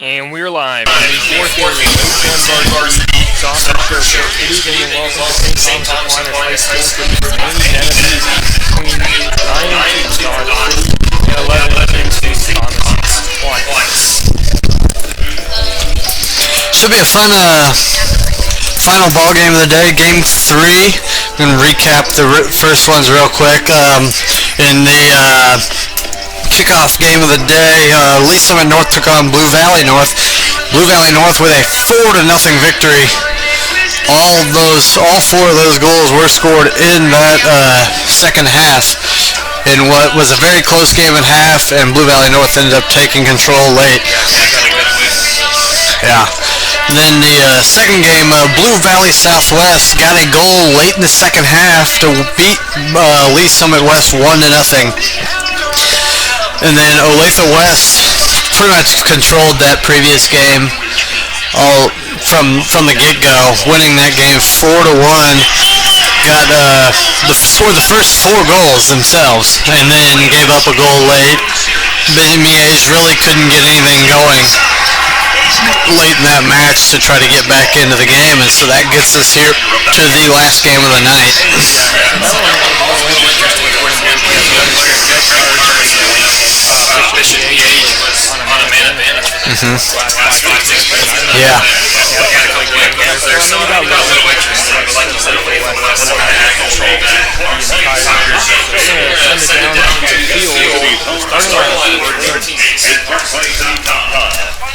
And we're live in the fourth quarter of varsity soccer circuit. Good evening and welcome to St. Thomas Aquinas High School for the remaining Genesis between 9 and 2 Star City and 11 and 2 Thomas Aquinas. Should be a fun final ball game of the day, game 3. I'm going to recap the first ones real quick. In the kickoff game of the day, Lee Summit North took on Blue Valley North. Blue Valley North with a 4-0 victory. All 4 of those goals were scored in that second half in what was a very close game at half, and Blue Valley North ended up taking control late. Yeah. Then the second game, Blue Valley Southwest got a goal late in the second half to beat Lee Summit West 1-0. And then Olathe West pretty much controlled that previous game all from the get-go, winning that game 4-1. Scored the first 4 goals themselves, and then gave up a goal late. Miege really couldn't get anything going late in that match to try to get back into the game, and so that gets us here to the last game of the night. Yeah.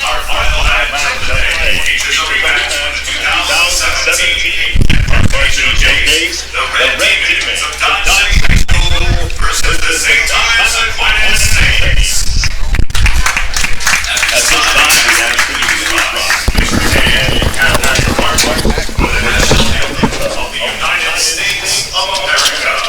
Our final match of the day features a rematch from the 2017 RCJs, the Red Demons of Dodge City High School versus the St. Thomas Aquinas Saints. At this time, we have introduced Mr. for the national anthem of the United States of America.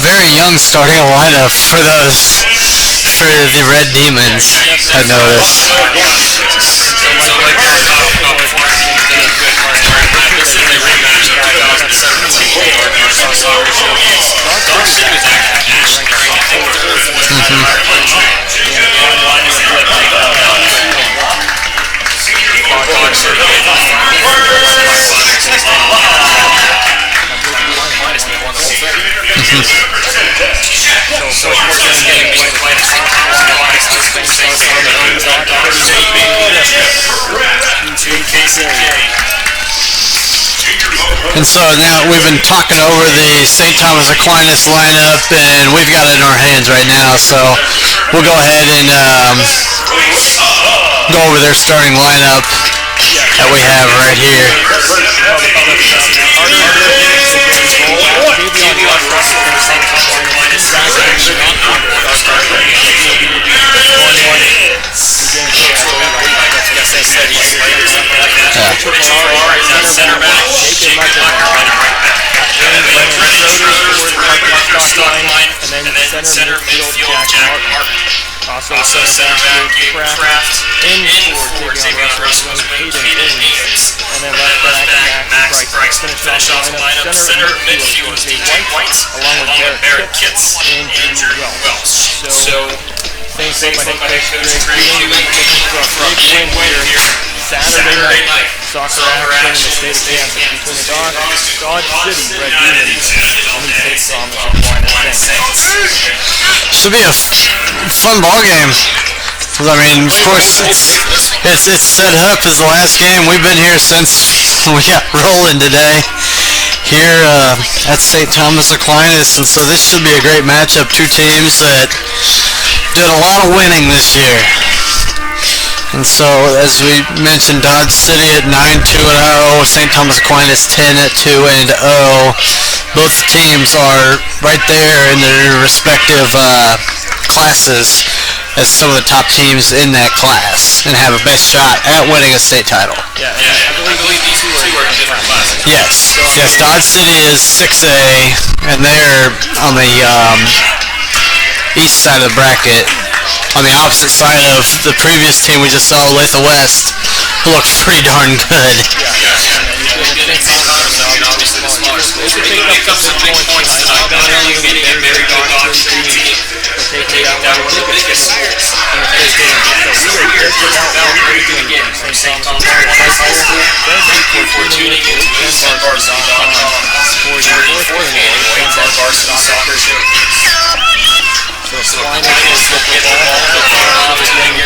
Very young starting lineup for the Red Demons, I noticed. So of course, them getting quite a And so now we've been talking over the St. Thomas Aquinas lineup, and we've got it in our hands right now. So we'll go ahead and go over their starting lineup that we have right here. Center back, Jake and then center midfield Jack Martin. Also center back Kraft. In for Xavier Russell was Hayden Davis. And then left back Max Bryce. Finish off the lineup. Center midfield is Jake White along with Barrett Kitts and Andrew Welsh. So thanks to my head coach Greg Hewitt for a big win here Saturday night. Soccer action in the state of Kansas between the Dodge City Red Demons and the St. Thomas Aquinas Saints. Should be a fun ball game. I mean, of course, it's set up as the last game. We've been here since we got rolling today here at St. Thomas Aquinas, and so this should be a great matchup. Two teams that did a lot of winning this year. And so, as we mentioned, Dodge City at 9-2-0, St. Thomas Aquinas 10-2-0. Both teams are right there in their respective classes as some of the top teams in that class and have a best shot at winning a state title. Yeah, I believe these two are in different classes. Yes, Dodge City is 6A, and they're on the east side of the bracket. On the opposite side of the previous team we just saw, Olathe West, who looked pretty darn good. Obviously the smaller schools really pick up some big points tonight. Not only getting a very good Dodge City team, but taking down one of the biggest schools in the state. So we are here to now we're doing again. St. Thomas High School. Thank you for tuning in to SunVarsity.com for your fourth annual SunVarsity Soccer Show. So Aquinas will get the ball to turn off his game.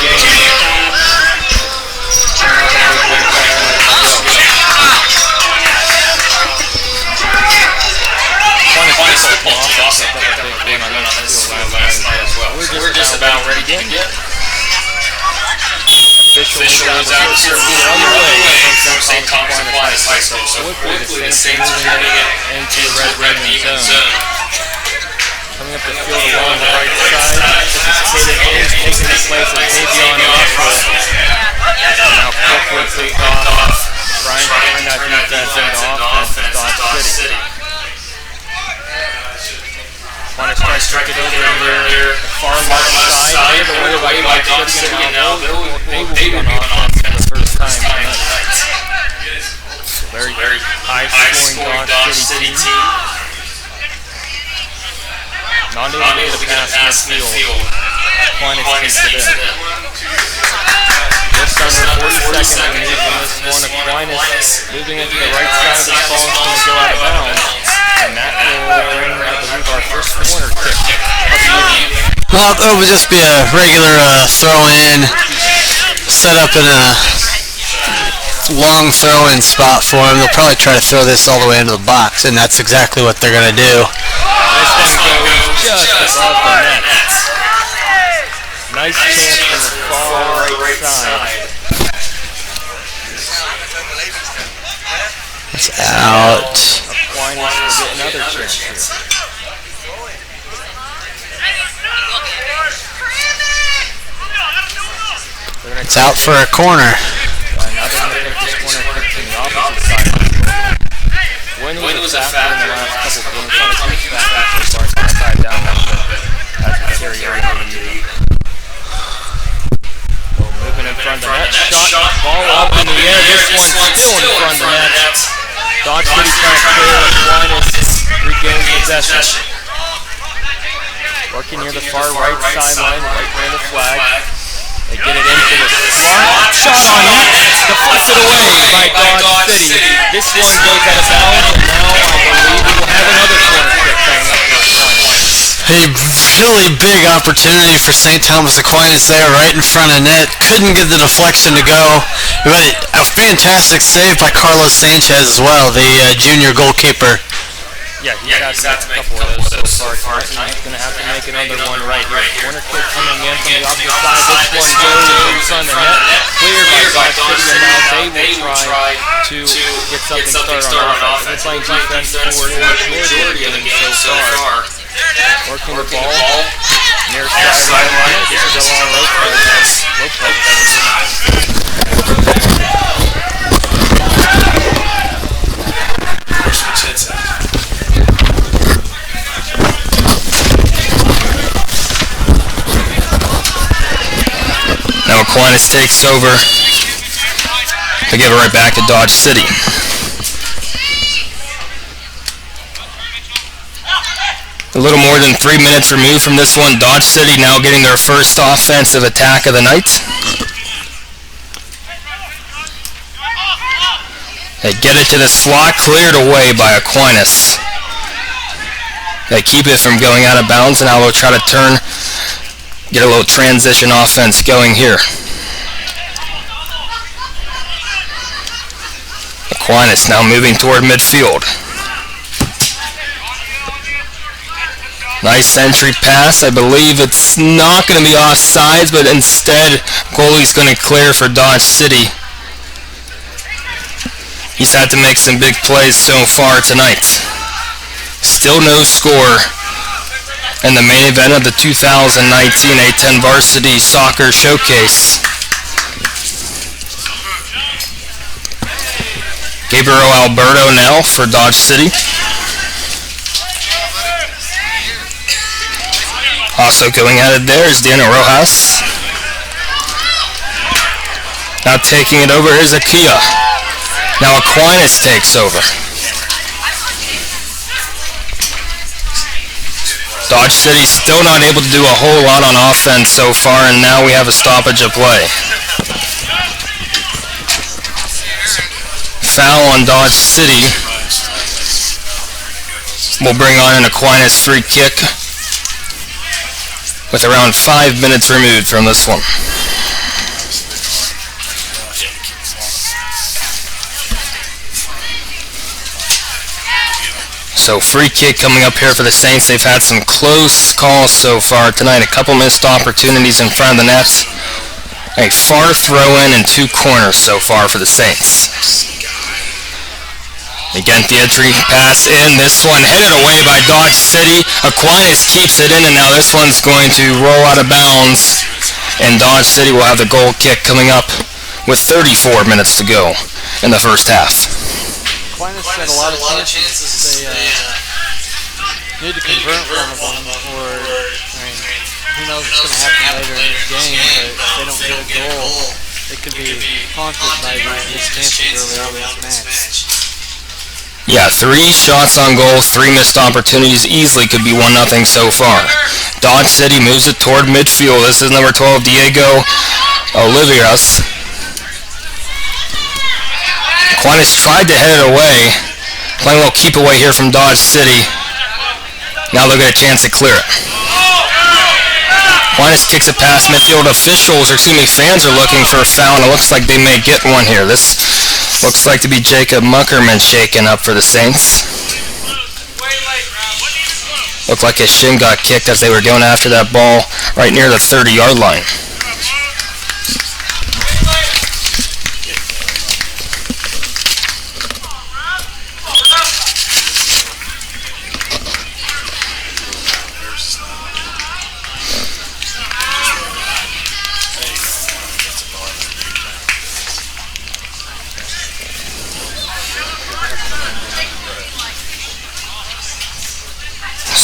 Aquinas football team also picked up a big win on this last night as well. We're just about ready to begin. Officials out to serve underway from St. Thomas Aquinas High School. So hopefully the Saints are turning it into the Red Demon zone. Coming up the field along the right side, this is Kaden Hayes taking the place of Davion Russell. Now quickly picked off. Brian trying that defense into offense, Dodge City. Aquinas tries to strike it over here, far left side, cleared away by Dodge City, and now they will be on offense for the first time tonight. Very high-scoring Dodge City team. Not able to pass midfield. Aquinas takes it in. Just under 40 seconds remaining on this one. Aquinas moving into the right side. The ball is going to go out of bounds. And that will bring, I believe, our first corner kick of the evening. Well, it would just be a regular throw-in, set up in a long throw-in spot for him. They'll probably try to throw this all the way into the box, and that's exactly what they're going to do. This one goes just above the net. Nice chance from the far right side. It's out. Aquinas will get another chance here. It's out for a corner. Now they're going to take this corner kick from the opposite side of the field. Wynn was a factor in the last couple of games. Trying to keep that back so far. It's going to tie down a little bit as we carry on to the moving in front of the net. Shot. Ball up in the air. This one's still in front of the net. Dodge City trying to clear. Aquinas regains possession. Working near the far right sideline, right near the flag. They get it into the slot. Shot on net. Deflected away by Dodge City. This one goes out of bounds, and now I believe we will have another corner kick coming up. A really big opportunity for St. Thomas Aquinas there right in front of net. Couldn't get the deflection to go. But a fantastic save by Carlos Sanchez as well, the junior goalkeeper. Yeah, he's got a couple of those so far tonight. He's going to have to make another one right here. Corner kick coming in from the opposite side. This one goes in front of the net. Cleared by Dodge City, and now they will try to get something started on offense. They're playing defense for the majority of the game so far. Working the ball near sideline. This is Alon Lopez. Now Aquinas takes over. They give it right back to Dodge City. A little more than 3 minutes removed from this one. Dodge City now getting their first offensive attack of the night. They get it to the slot, cleared away by Aquinas. They keep it from going out of bounds, and now they'll try to get a little transition offense going here. Aquinas now moving toward midfield. Nice entry pass. I believe it's not going to be offsides, but instead, goalie's going to clear for Dodge City. He's had to make some big plays so far tonight. Still no score in the main event of the 2019 A10 Varsity Soccer Showcase. Gabriel Alberto now for Dodge City. Also going at it there is Daniel Rojas. Now taking it over is Akia. Now Aquinas takes over. Dodge City still not able to do a whole lot on offense so far, and now we have a stoppage of play. Foul on Dodge City. We'll bring on an Aquinas free kick with around 5 minutes removed from this one. So free kick coming up here for the Saints. They've had some close calls so far tonight. A couple missed opportunities in front of the nets. A far throw in and 2 corners so far for the Saints. Again, the entry pass in. This one headed away by Dodge City. Aquinas keeps it in, and now this one's going to roll out of bounds. And Dodge City will have the goal kick coming up with 34 minutes to go in the first half. Aquinas had a lot of chances. They need to convert one of them, or who knows what's going to happen later in this game. But if they don't get a goal, it could be haunted by these chances early on in this match. Yeah, 3 shots on goal, 3 missed opportunities. Easily could be 1-0 so far. Dodge City moves it toward midfield. This is number 12, Diego Oliveras. Aquinas tried to head it away. Playing a little keep away here from Dodge City. Now they'll get a chance to clear it. Aquinas kicks it past midfield. Fans are looking for a foul, and it looks like they may get one here. This looks like to be Jacob Muckerman shaken up for the Saints. Looked like his shin got kicked as they were going after that ball right near the 30-yard line.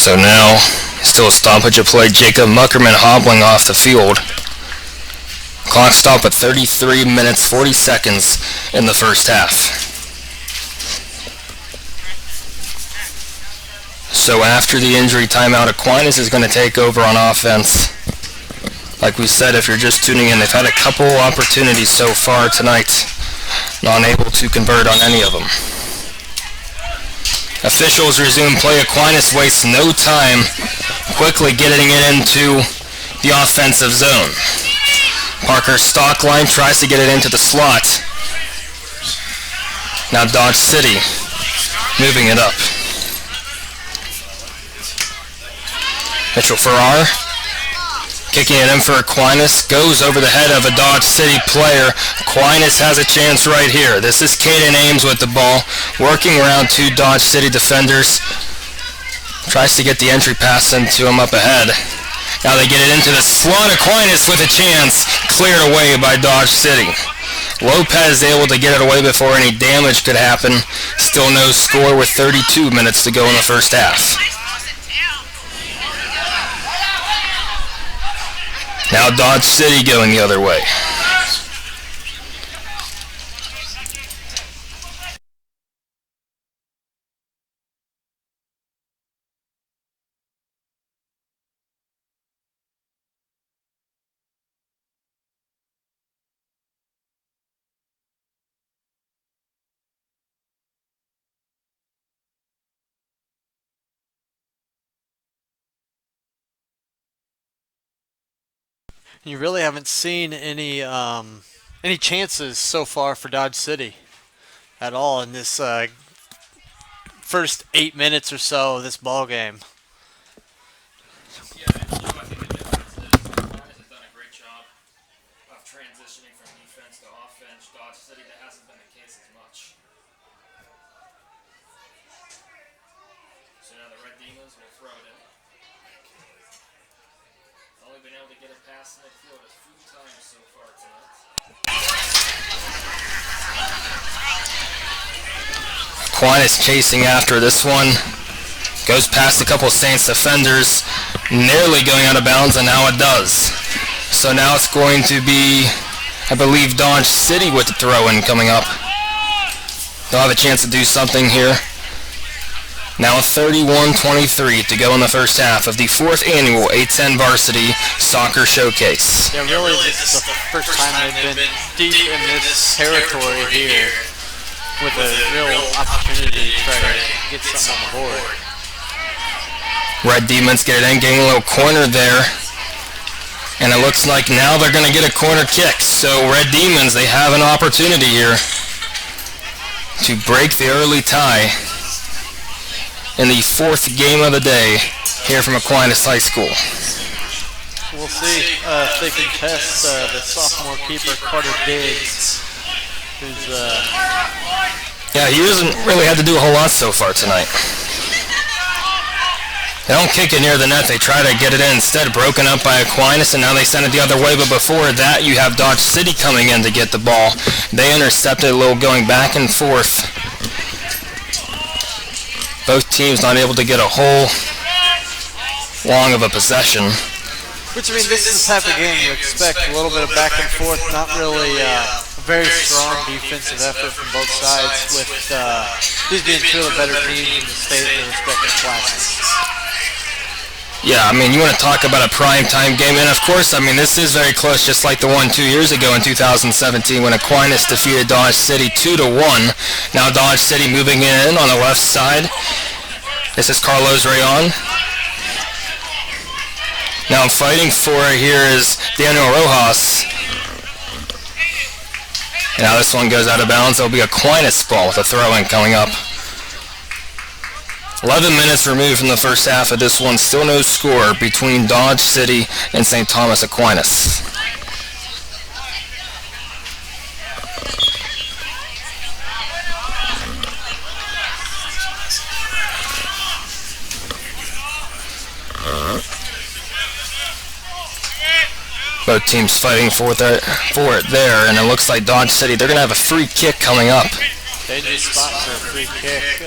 So now, still a stoppage of play. Jacob Muckerman hobbling off the field. Clock stop at 33 minutes, 40 seconds in the first half. So after the injury timeout, Aquinas is going to take over on offense. Like we said, if you're just tuning in, they've had a couple opportunities so far tonight. Not able to convert on any of them. Officials resume play. Aquinas wastes no time quickly getting it into the offensive zone. Parker Stockline tries to get it into the slot. Now Dodge City moving it up. Mitchell Farrar kicking it in for Aquinas, goes over the head of a Dodge City player. Aquinas has a chance right here. This is Caden Ames with the ball, working around two Dodge City defenders. Tries to get the entry pass into him up ahead. Now they get it into the slot. Aquinas with a chance, cleared away by Dodge City. Lopez able to get it away before any damage could happen. Still no score with 32 minutes to go in the first half. Now Dodge City going the other way. You really haven't seen any chances so far for Dodge City at all in this first 8 minutes or so of this ball game. Yeah, I think the difference is Aquinas has done a great job of transitioning from defense to offense. Dodge City, that hasn't been the case as much. So now the Red Demons will throw it in. Only been able to get it past midfield a few times so far tonight. Aquinas chasing after this one. Goes past a couple Saints defenders, nearly going out of bounds, and now it does. So now it's going to be, I believe, Dodge City with the throw-in coming up. They'll have a chance to do something here. Now 31-23 to go in the first half of the 4th annual A10 Varsity Soccer Showcase. Yeah, really, this is the first time they've been deep in this territory here with a real opportunity to try to get something on the board. Red Demons get it in, getting a little corner there. And it looks like now they're going to get a corner kick. So Red Demons, they have an opportunity here to break the early tie in the 4th game of the day here from Aquinas High School. We'll see if they can test the sophomore keeper, Carter Diggs, who's... Yeah, he hasn't really had to do a whole lot so far tonight. They don't kick it near the net. They try to get it in instead, broken up by Aquinas, and now they send it the other way. But before that, you have Dodge City coming in to get the ball. They intercepted a little going back and forth. Both teams not able to get a whole long of a possession. Which, I mean, this is the type of game you expect. A little bit of back and forth, not really a very strong defensive effort from both sides, with these being two of the better teams in the state in their respective classes. Yeah, I mean, you want to talk about a primetime game, and of course, I mean, this is very close, just like the one 2 years ago in 2017 when Aquinas defeated Dodge City 2-1. Now Dodge City moving in on the left side. This is Carlos Rayon. Now fighting for it here is Daniel Rojas. And now this one goes out of bounds. There'll be Aquinas ball with a throw-in coming up. 11 minutes removed from the first half of this one. Still no score between Dodge City and St. Thomas Aquinas. Both teams fighting for it there, and it looks like Dodge City, they're going to have a free kick coming up. Dangerous spot for a free kick.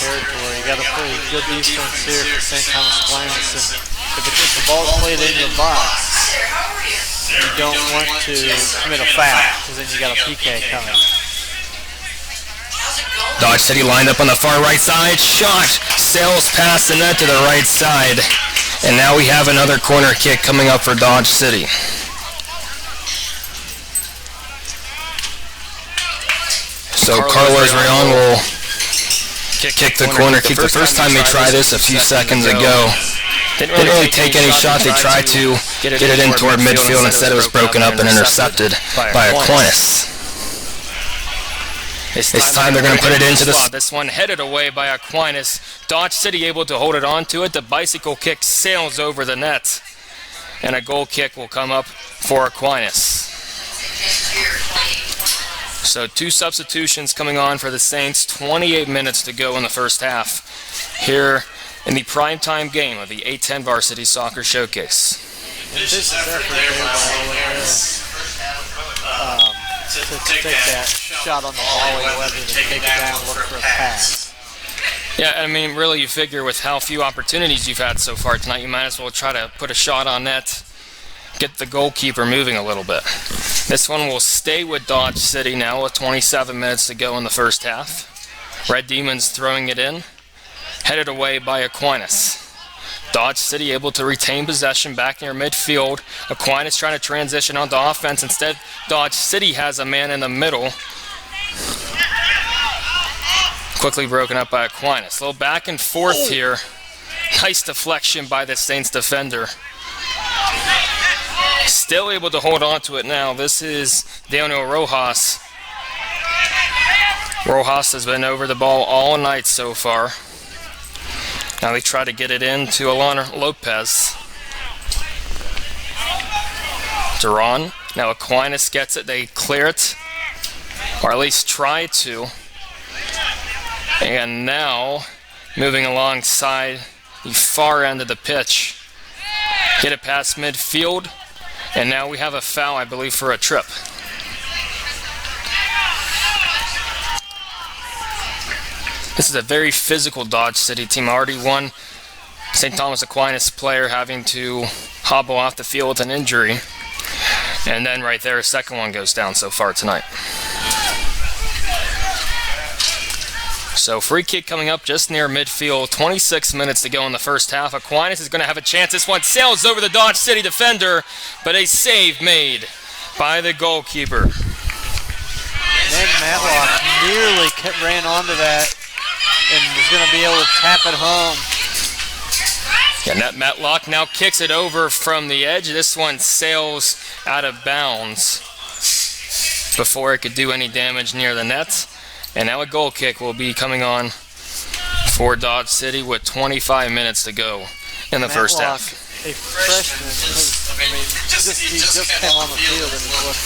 Territory. You got a pretty good defense here for St. Thomas Aquinas, and if the ball's played into the box, you don't want to commit a foul, because then you got a PK coming. Dodge City lined up on the far right side. Shot sails past the net to the right side, and now we have another corner kick coming up for Dodge City. So Carlos Rayon will kick the corner kick. The first time they tried this a few seconds ago, didn't really take any shot. They tried to get it in toward midfield. Instead, it was broken up and intercepted by Aquinas. This time they're going to put it into the slot. This one headed away by Aquinas. Dodge City able to hold it on to it. The bicycle kick sails over the net. And a goal kick will come up for Aquinas. So 2 substitutions coming on for the Saints. 28 minutes to go in the first half here in the primetime game of the A10 Varsity Soccer Showcase. This is to take that shot on the volley, whether to take it down and look for a pass. Yeah, I mean, really, you figure with how few opportunities you've had so far tonight, you might as well try to put a shot on net, get the goalkeeper moving a little bit. This one will stay with Dodge City now with 27 minutes to go in the first half. Red Demons throwing it in, headed away by Aquinas. Dodge City able to retain possession back near midfield. Aquinas trying to transition onto offense. Instead, Dodge City has a man in the middle. Quickly broken up by Aquinas. A little back and forth here. Nice deflection by the Saints defender. Still able to hold on to it now. This is Daniel Rojas. Rojas has been over the ball all night so far. Now they try to get it in to Alana Lopez. Duran. Now Aquinas gets it. They clear it. Or at least try to. And now, moving alongside the far end of the pitch. Get it past midfield. And now we have a foul, I believe, for a trip. This is a very physical Dodge City team. Already one St. Thomas Aquinas player having to hobble off the field with an injury. And then right there, a second one goes down so far tonight. So free kick coming up just near midfield. 26 minutes to go in the first half. Aquinas is going to have a chance. This one sails over the Dodge City defender, but a save made by the goalkeeper. And then Matlock nearly ran onto that and was going to be able to tap it home. Yeah, Matlock now kicks it over from the edge. This one sails out of bounds before it could do any damage near the net. And now a goal kick will be coming on for Dodge City with 25 minutes to go in the first half. A freshman, he just came on the field and he looked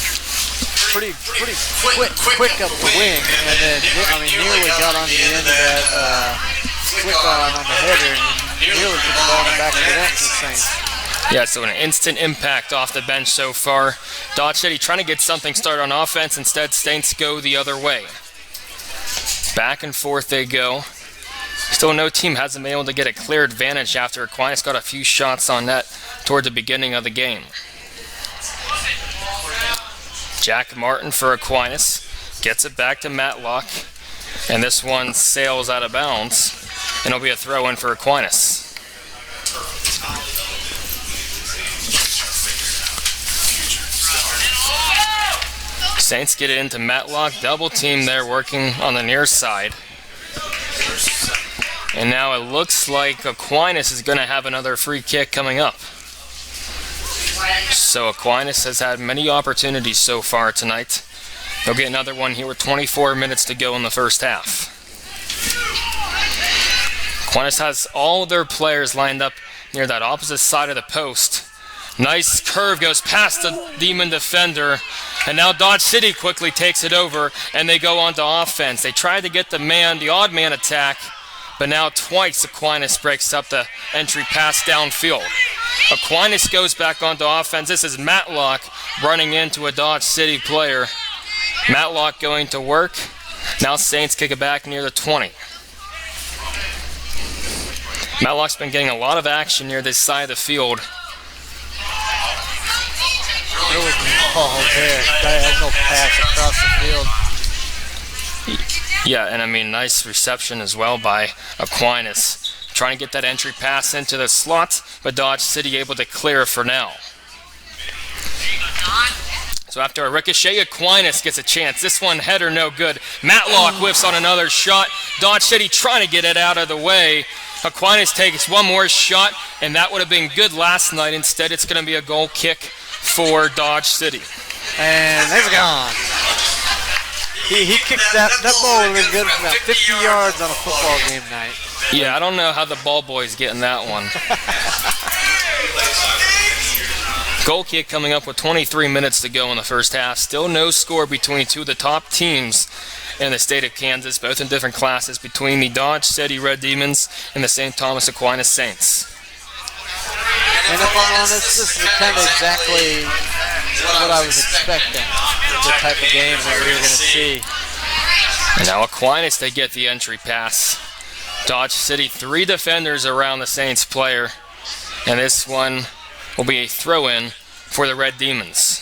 pretty quick up the wing, and then nearly got on the end of that flick on the header, and nearly put the ball in the back of the net for the Saints. Yeah, so an instant impact off the bench so far. Dodge City trying to get something started on offense. Instead, Saints go the other way. Back and forth they go. Still no team hasn't been able to get a clear advantage after Aquinas got a few shots on net toward the beginning of the game. Jack Martin for Aquinas. Gets it back to Matlock. And this one sails out of bounds. And it'll be a throw in for Aquinas. Saints get it into Matlock. Double team there working on the near side. And now it looks like Aquinas is going to have another free kick coming up. So Aquinas has had many opportunities so far tonight. They'll get another one here with 24 minutes to go in the first half. Aquinas has all their players lined up near that opposite side of the post. Nice curve goes past the Demon defender. And now Dodge City quickly takes it over and they go on to offense. They tried to get the odd man attack, but now twice Aquinas breaks up the entry pass downfield. Aquinas goes back onto offense. This is Matlock running into a Dodge City player. Matlock going to work. Now Saints kick it back near the 20. Matlock's been getting a lot of action near this side of the field. Really good ball there. Diagonal pass across the field. Yeah, and I mean, nice reception as well by Aquinas. Trying to get that entry pass into the slot, but Dodge City able to clear for now. So after a ricochet, Aquinas gets a chance. This one header no good. Matlock whiffs on another shot. Dodge City trying to get it out of the way. Aquinas takes one more shot, and that would have been good last night. Instead, it's going to be a goal kick for Dodge City. And it's gone. He kicked that ball would have been good for about 50 yards on a football game night. Yeah, I don't know how the ball boy's getting that one. Goal kick coming up with 23 minutes to go in the first half. Still no score between two of the top teams in the state of Kansas, both in different classes, between the Dodge City Red Demons and the St. Thomas Aquinas Saints. And if I'm honest, this is kind of exactly what I was expecting, the type of game that we were going to see. And now Aquinas, they get the entry pass. Dodge City, 3 defenders around the Saints player. And this one will be a throw-in for the Red Demons.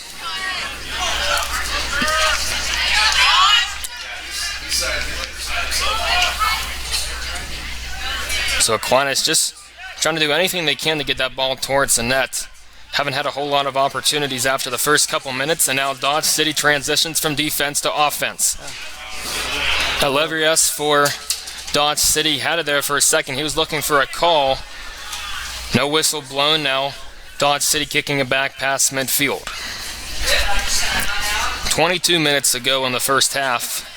So Aquinas just trying to do anything they can to get that ball towards the net. Haven't had a whole lot of opportunities after the first couple minutes, and now Dodge City transitions from defense to offense. Alevrius for Dodge City had it there for a second. He was looking for a call. No whistle blown now. Dodge City kicking it back past midfield. 22 minutes to go in the first half.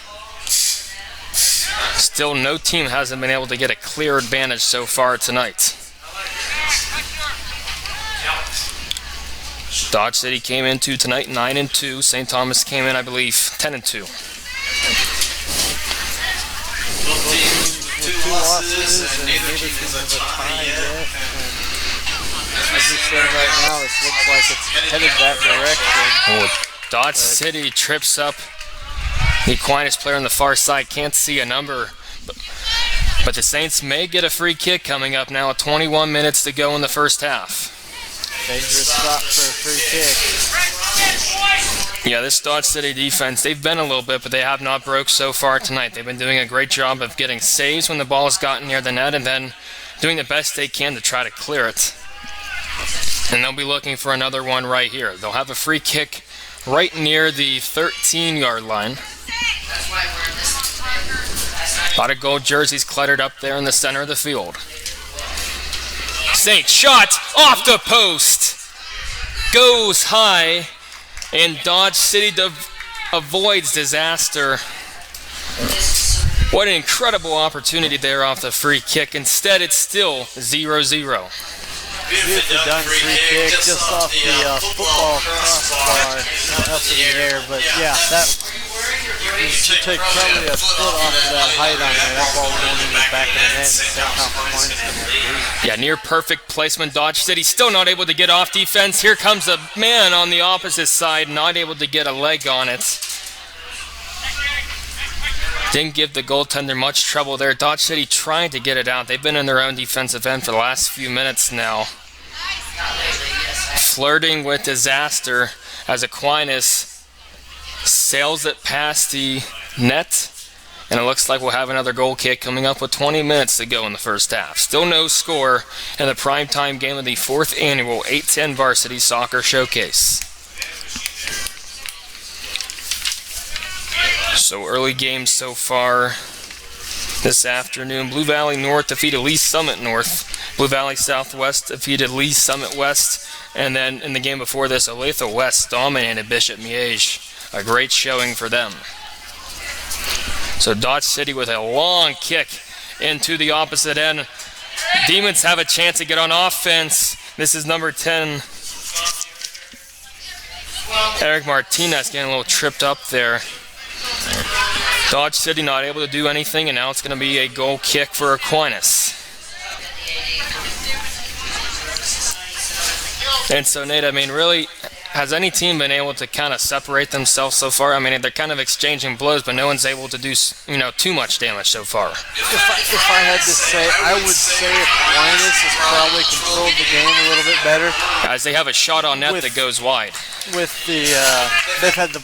Still no team hasn't been able to get a clear advantage so far tonight. Dodge City came into tonight 9-2. St. Thomas came in, I believe, 10-2. Two losses and neither team has a tie yet. As you said right now, it looks like it's headed that direction. Dodge City trips up the Aquinas player on the far side. Can't see a number. But the Saints may get a free kick coming up now with 21 minutes to go in the first half. Dangerous spot for a free kick. Yeah, this Dodge City defense, they've been a little bit, but they have not broke so far tonight. They've been doing a great job of getting saves when the ball has gotten near the net and then doing the best they can to try to clear it. And they'll be looking for another one right here. They'll have a free kick right near the 13-yard line. A lot of gold jerseys cluttered up there in the center of the field. Saint shot off the post. Goes high, and Dodge City avoids disaster. What an incredible opportunity there off the free kick. Instead, it's still 0-0. Beautifully done free kick just off the football crossbar, not up in the air, but yeah, that you should take probably a foot off of that height on there. That ball going in the back of the net and St. Thomas. Yeah, near perfect placement. Dodge City still not able to get off defense. Here comes a man on the opposite side, not able to get a leg on it. Didn't give the goaltender much trouble there. Dodge City trying to get it out. They've been in their own defensive end for the last few minutes now. Flirting with disaster as Aquinas sails it past the net. And it looks like we'll have another goal kick coming up with 20 minutes to go in the first half. Still no score in the primetime game of the 4th annual 8-10 Varsity Soccer Showcase. So early games so far this afternoon. Blue Valley North defeated Lee Summit North. Blue Valley Southwest defeated Lee Summit West. And then in the game before this, Olathe West dominated Bishop Miege. A great showing for them. So Dodge City with a long kick into the opposite end. Demons have a chance to get on offense. This is number 10. Eric Martinez getting a little tripped up there. Dodge City not able to do anything, and now it's going to be a goal kick for Aquinas. And so, Nate, I mean, really, has any team been able to kind of separate themselves so far? I mean, they're kind of exchanging blows, but no one's able to do, too much damage so far. If I had to say, I would say Aquinas has probably controlled the game a little bit better. Guys, they have a shot on net that goes wide. With the, they've had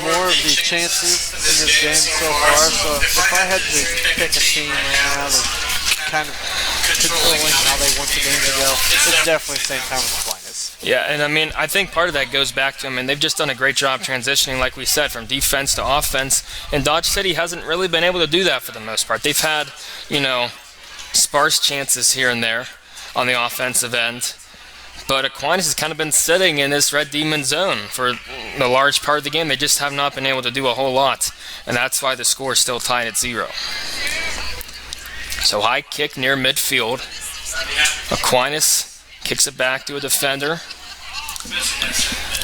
more of the chances in this game so far. So if I had to pick a team right now that's kind of controlling how they want the game to go, it's definitely St. Thomas Aquinas. Yeah, and I mean, I think part of that goes back to, I mean, they've just done a great job transitioning, like we said, from defense to offense, and Dodge City hasn't really been able to do that for the most part. They've had, sparse chances here and there on the offensive end, but Aquinas has kind of been sitting in this Red Demon zone for the large part of the game. They just have not been able to do a whole lot, and that's why the score is still tied at 0. So high kick near midfield. Aquinas kicks it back to a defender.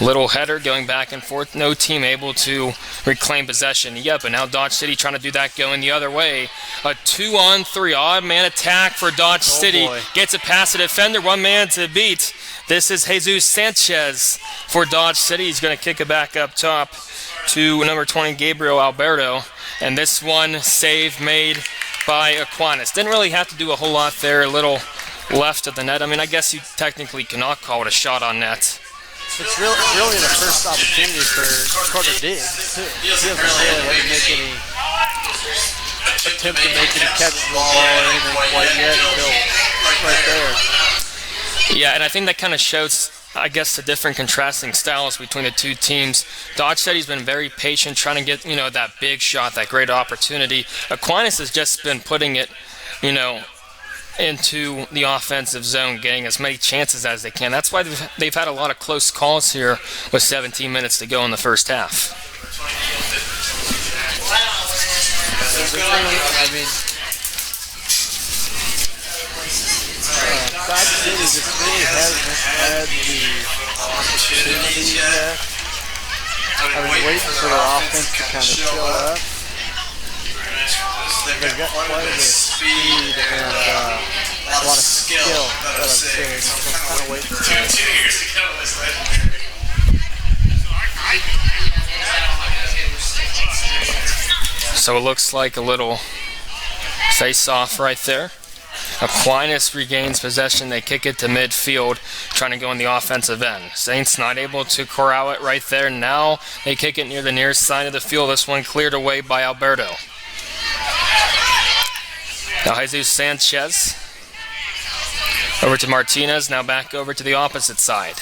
Little header going back and forth. No team able to reclaim possession. Yep, but now Dodge City trying to do that going the other way. A 2-on-3 odd man attack for Dodge City. Boy. Gets it past the defender. One man to beat. This is Jesus Sanchez for Dodge City. He's going to kick it back up top to number 20, Gabriel Alberto. And this one save made by Aquinas. Didn't really have to do a whole lot there. A little left of the net. I mean, I guess you technically cannot call it a shot on net. It's really the first opportunity for Carter Diggs, too. He hasn't really had to make any attempt to make any catches on the ball or anything quite yet until right there. Yeah, and I think that kind of shows, I guess, the different contrasting styles between the two teams. Dodge City's been very patient, trying to get, that big shot, that great opportunity. Aquinas has just been putting it, into the offensive zone, getting as many chances as they can. That's why they've had a lot of close calls here with 17 minutes to go in the first half. I mean, Dodge City just really hasn't had the opportunity yet. I've been waiting for their offense to kind of fill up. They've got quite a bit of speed and a lot of skill that I'm seeing. So I'm kind of waiting for it. 2 years ago was legendary. So it looks like a little face-off right there. Aquinas regains possession. They kick it to midfield, trying to go in the offensive end. Saints not able to corral it right there. Now they kick it near the nearest side of the field. This one cleared away by Alberto. Now Jesus Sanchez over to Martinez. Now back over to the opposite side.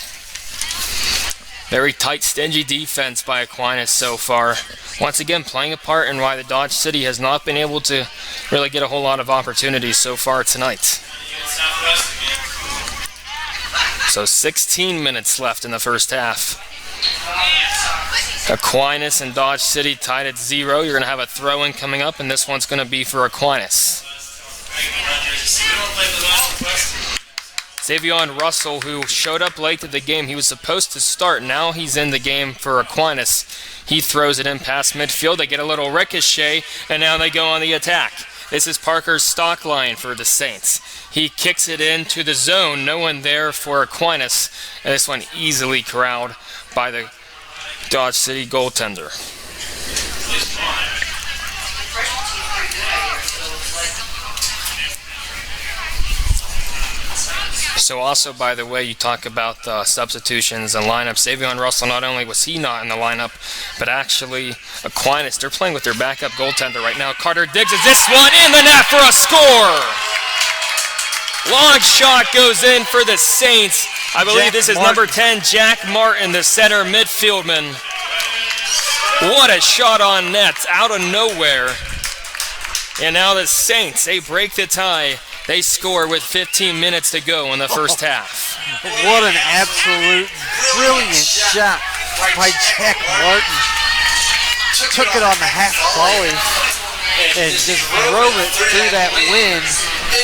Very tight, stingy defense by Aquinas so far. Once again, playing a part in why the Dodge City has not been able to really get a whole lot of opportunities so far tonight. So 16 minutes left in the first half. Aquinas and Dodge City tied at 0. You're going to have a throw-in coming up, and this one's going to be for Aquinas. Xavion Russell, who showed up late to the game, he was supposed to start. Now he's in the game for Aquinas. He throws it in past midfield. They get a little ricochet, and now they go on the attack. This is Parker's stock line for the Saints. He kicks it into the zone. No one there for Aquinas. And this one easily corralled by the Dodge City goaltender. So also, by the way, you talk about substitutions and lineups. Xavion Russell, not only was he not in the lineup, but actually Aquinas, they're playing with their backup goaltender right now. Carter Diggs is this one in the net for a score. Long shot goes in for the Saints. I believe this is number 10, Jack Martin, the center midfieldman. What a shot on net, out of nowhere. And now the Saints, they break the tie. They score with 15 minutes to go in the first half. What an absolute brilliant shot by Jack Martin. Took it on the half volley and just drove it through that wind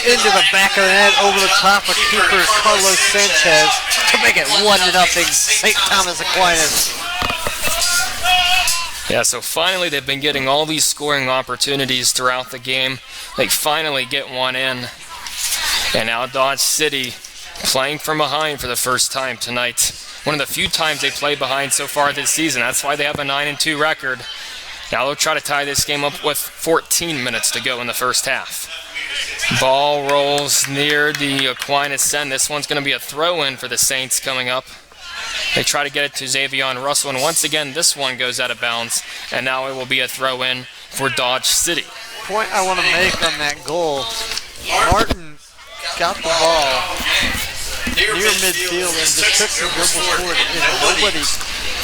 into the back of the net over the top of keeper Carlos Sanchez to make it 1-0 St. Thomas Aquinas. Yeah, so finally they've been getting all these scoring opportunities throughout the game. They finally get one in. And now Dodge City playing from behind for the first time tonight. One of the few times they played behind so far this season. That's why they have a 9-2 record. Now they'll try to tie this game up with 14 minutes to go in the first half. Ball rolls near the Aquinas end. This one's going to be a throw-in for the Saints coming up. They try to get it to Xavion Russell, and once again, this one goes out of bounds, and now it will be a throw-in for Dodge City. Point I want to make on that goal, Martin got the ball near midfield and just took the dribble forward, and nobody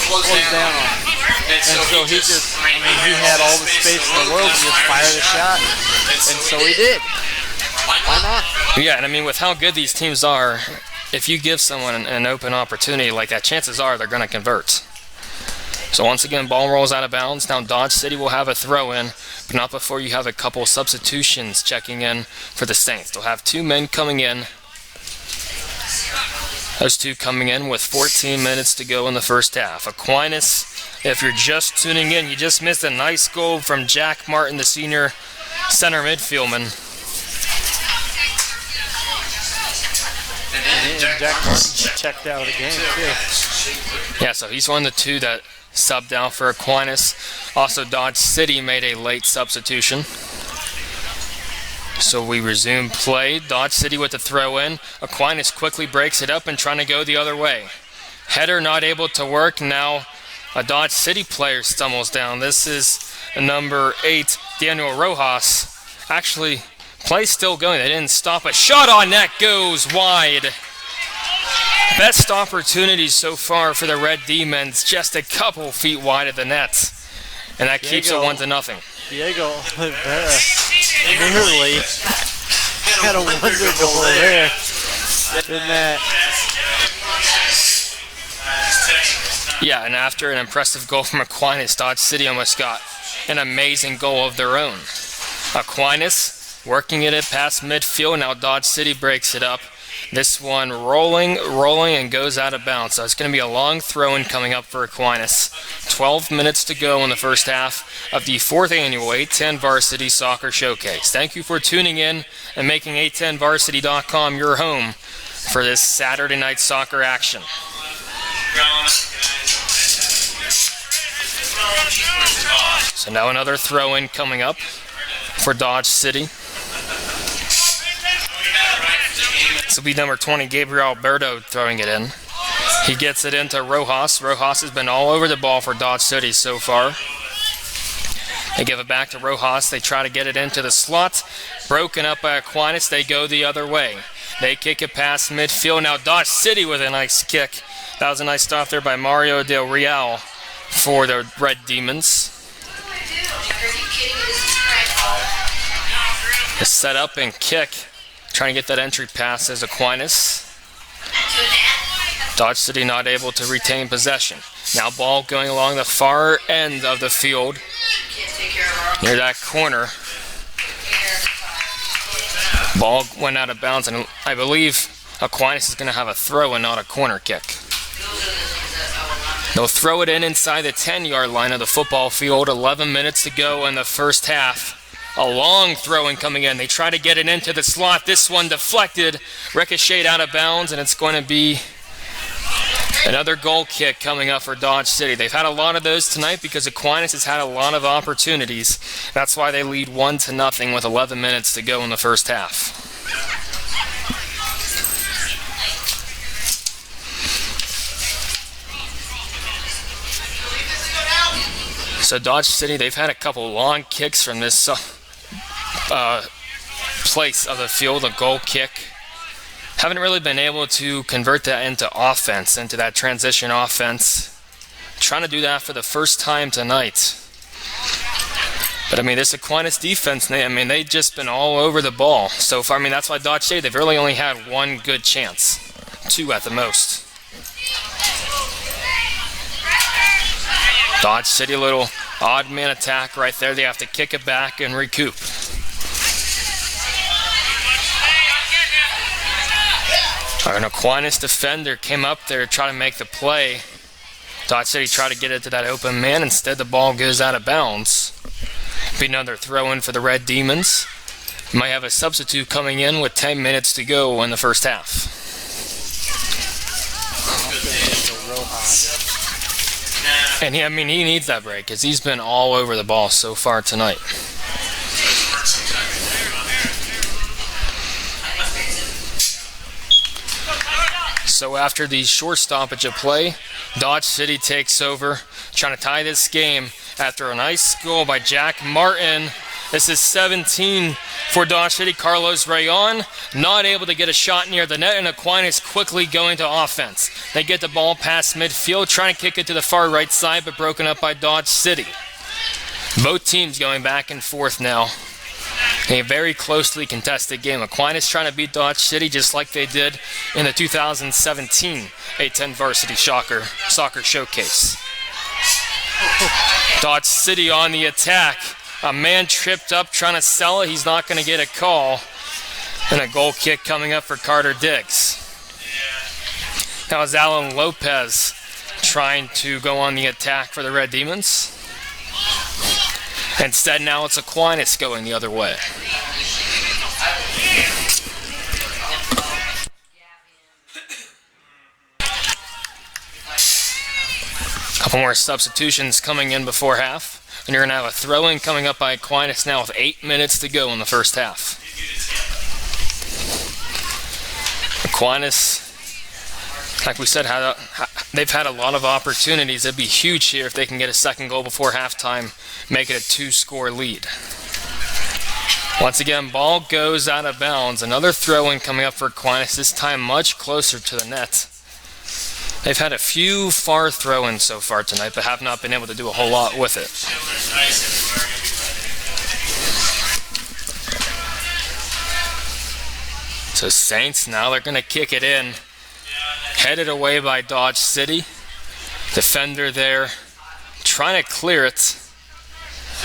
closed down on him. And so he just, I mean, he had all the space in the world to just fire the shot, and so he did. Why not? Yeah, and I mean, with how good these teams are, if you give someone an open opportunity like that, chances are they're going to convert. So once again, ball rolls out of bounds. Now Dodge City will have a throw-in, but not before you have a couple substitutions checking in for the Saints. They'll have 2 men coming in. Those 2 coming in with 14 minutes to go in the first half. Aquinas, if you're just tuning in, you just missed a nice goal from Jack Martin, the senior center midfieldman. And Jack Martin checked out of the game, too. Yeah, so he's one of the 2 that subbed out for Aquinas. Also, Dodge City made a late substitution. So we resume play. Dodge City with the throw-in. Aquinas quickly breaks it up and trying to go the other way. Header not able to work. Now a Dodge City player stumbles down. This is number 8, Daniel Rojas. Actually, play still going. They didn't stop. A shot on net goes wide. Best opportunities so far for the Red Demons, just a couple feet wide of the net. And that keeps it 1-0. Diego Rivera nearly had a wonder goal there. In that. Yeah, and after an impressive goal from Aquinas, Dodge City almost got an amazing goal of their own. Aquinas working it past midfield. Now Dodge City breaks it up. This one rolling, and goes out of bounds. So it's going to be a long throw-in coming up for Aquinas. 12 minutes to go in the first half of the 4th annual 810 Varsity Soccer Showcase. Thank you for tuning in and making 810varsity.com your home for this Saturday night soccer action. So now another throw-in coming up for Dodge City. This will be number 20, Gabriel Alberto, throwing it in. He gets it into Rojas. Rojas has been all over the ball for Dodge City so far. They give it back to Rojas. They try to get it into the slot. Broken up by Aquinas. They go the other way. They kick it past midfield. Now Dodge City with a nice kick. That was a nice stop there by Mario Del Real for the Red Demons. The set up and kick. Trying to get that entry pass as Aquinas. Dodge City not able to retain possession. Now ball going along the far end of the field near that corner. Ball went out of bounds, and I believe Aquinas is going to have a throw and not a corner kick. They'll throw it in inside the 10-yard line of the football field. 11 minutes to go in the first half. A long throw-in coming in. They try to get it into the slot. This one deflected, ricocheted out of bounds, and it's going to be another goal kick coming up for Dodge City. They've had a lot of those tonight because Aquinas has had a lot of opportunities. That's why they lead 1-0 with 11 minutes to go in the first half. So Dodge City, they've had a couple long kicks from this place of the field, a goal kick. Haven't really been able to convert that into offense, into that transition offense. Trying to do that for the first time tonight. But I mean, this Aquinas defense, they've just been all over the ball so far. I mean, that's why Dodge City, they've really only had one good chance. 2 at the most. Dodge City, a little odd man attack right there. They have to kick it back and recoup. An Aquinas defender came up there to try to make the play. Dodge City tried to get it to that open man. Instead, the ball goes out of bounds. Be another throw-in for the Red Demons. Might have a substitute coming in with 10 minutes to go in the first half. And he needs that break because he's been all over the ball so far tonight. So after the short stoppage of play, Dodge City takes over, trying to tie this game after a nice goal by Jack Martin. This is 17 for Dodge City. Carlos Rayon not able to get a shot near the net, and Aquinas quickly going to offense. They get the ball past midfield, trying to kick it to the far right side, but broken up by Dodge City. Both teams going back and forth now. A very closely contested game. Aquinas trying to beat Dodge City just like they did in the 2017 A10 Varsity Soccer Showcase. Dodge City on the attack. A man tripped up trying to sell it. He's not going to get a call. And a goal kick coming up for Carter Diggs. Now is Alan Lopez trying to go on the attack for the Red Demons. Instead, now it's Aquinas going the other way. Couple more substitutions coming in before half. And you're going to have a throw-in coming up by Aquinas now with 8 minutes to go in the first half. Aquinas, like we said, they've had a lot of opportunities. It'd be huge here if they can get a second goal before halftime, make it a 2-score lead. Once again, ball goes out of bounds. Another throw-in coming up for Aquinas, this time much closer to the net. They've had a few far throw-ins so far tonight, but have not been able to do a whole lot with it. So Saints, now they're going to kick it in. Headed away by Dodge City. Defender there trying to clear it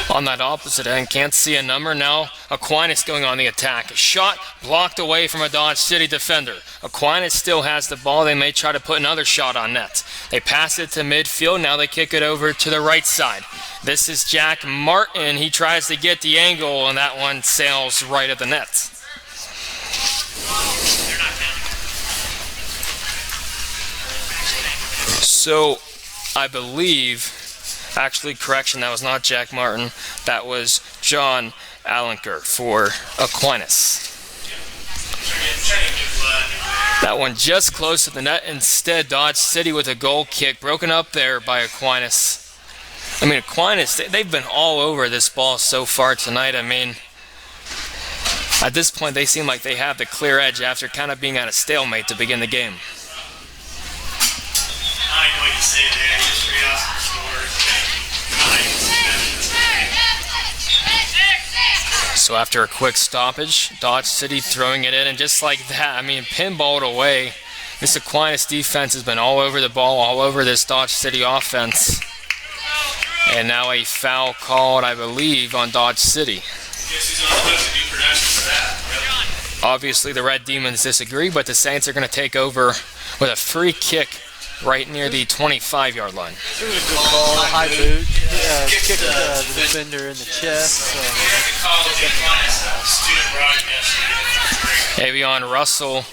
on that opposite end. Can't see a number. Now Aquinas going on the attack. A shot blocked away from a Dodge City defender. Aquinas still has the ball. They may try to put another shot on net. They pass it to midfield. Now they kick it over to the right side. This is Jack Martin. He tries to get the angle, and that one sails right at the net. So I believe, actually, correction, that was not Jack Martin. That was John Alenker for Aquinas. That one just close to the net. Instead, Dodge City with a goal kick, broken up there by Aquinas. I mean, Aquinas, they've been all over this ball so far tonight. I mean, at this point, they seem like they have the clear edge after kind of being at a stalemate to begin the game. I don't know what you say there. Just read off some scores. So after a quick stoppage, Dodge City throwing it in, and just like that, I mean, pinballed away. This Aquinas defense has been all over the ball, all over this Dodge City offense. And now a foul called, I believe, on Dodge City. Obviously, the Red Demons disagree, but the Saints are going to take over with a free kick right near the 25-yard line. It was a good call, high boot, kicked the defender in the chest. Avion Russell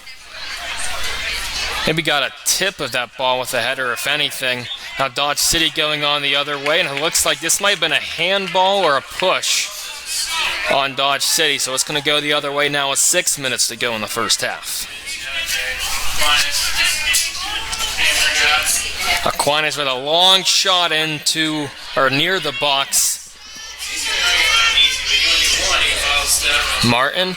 maybe got a tip of that ball with a header, if anything. Now Dodge City going on the other way, and it looks like this might have been a handball or a push on Dodge City, so it's going to go the other way now with 6 minutes to go in the first half. Aquinas with a long shot into, or near the box. Martin.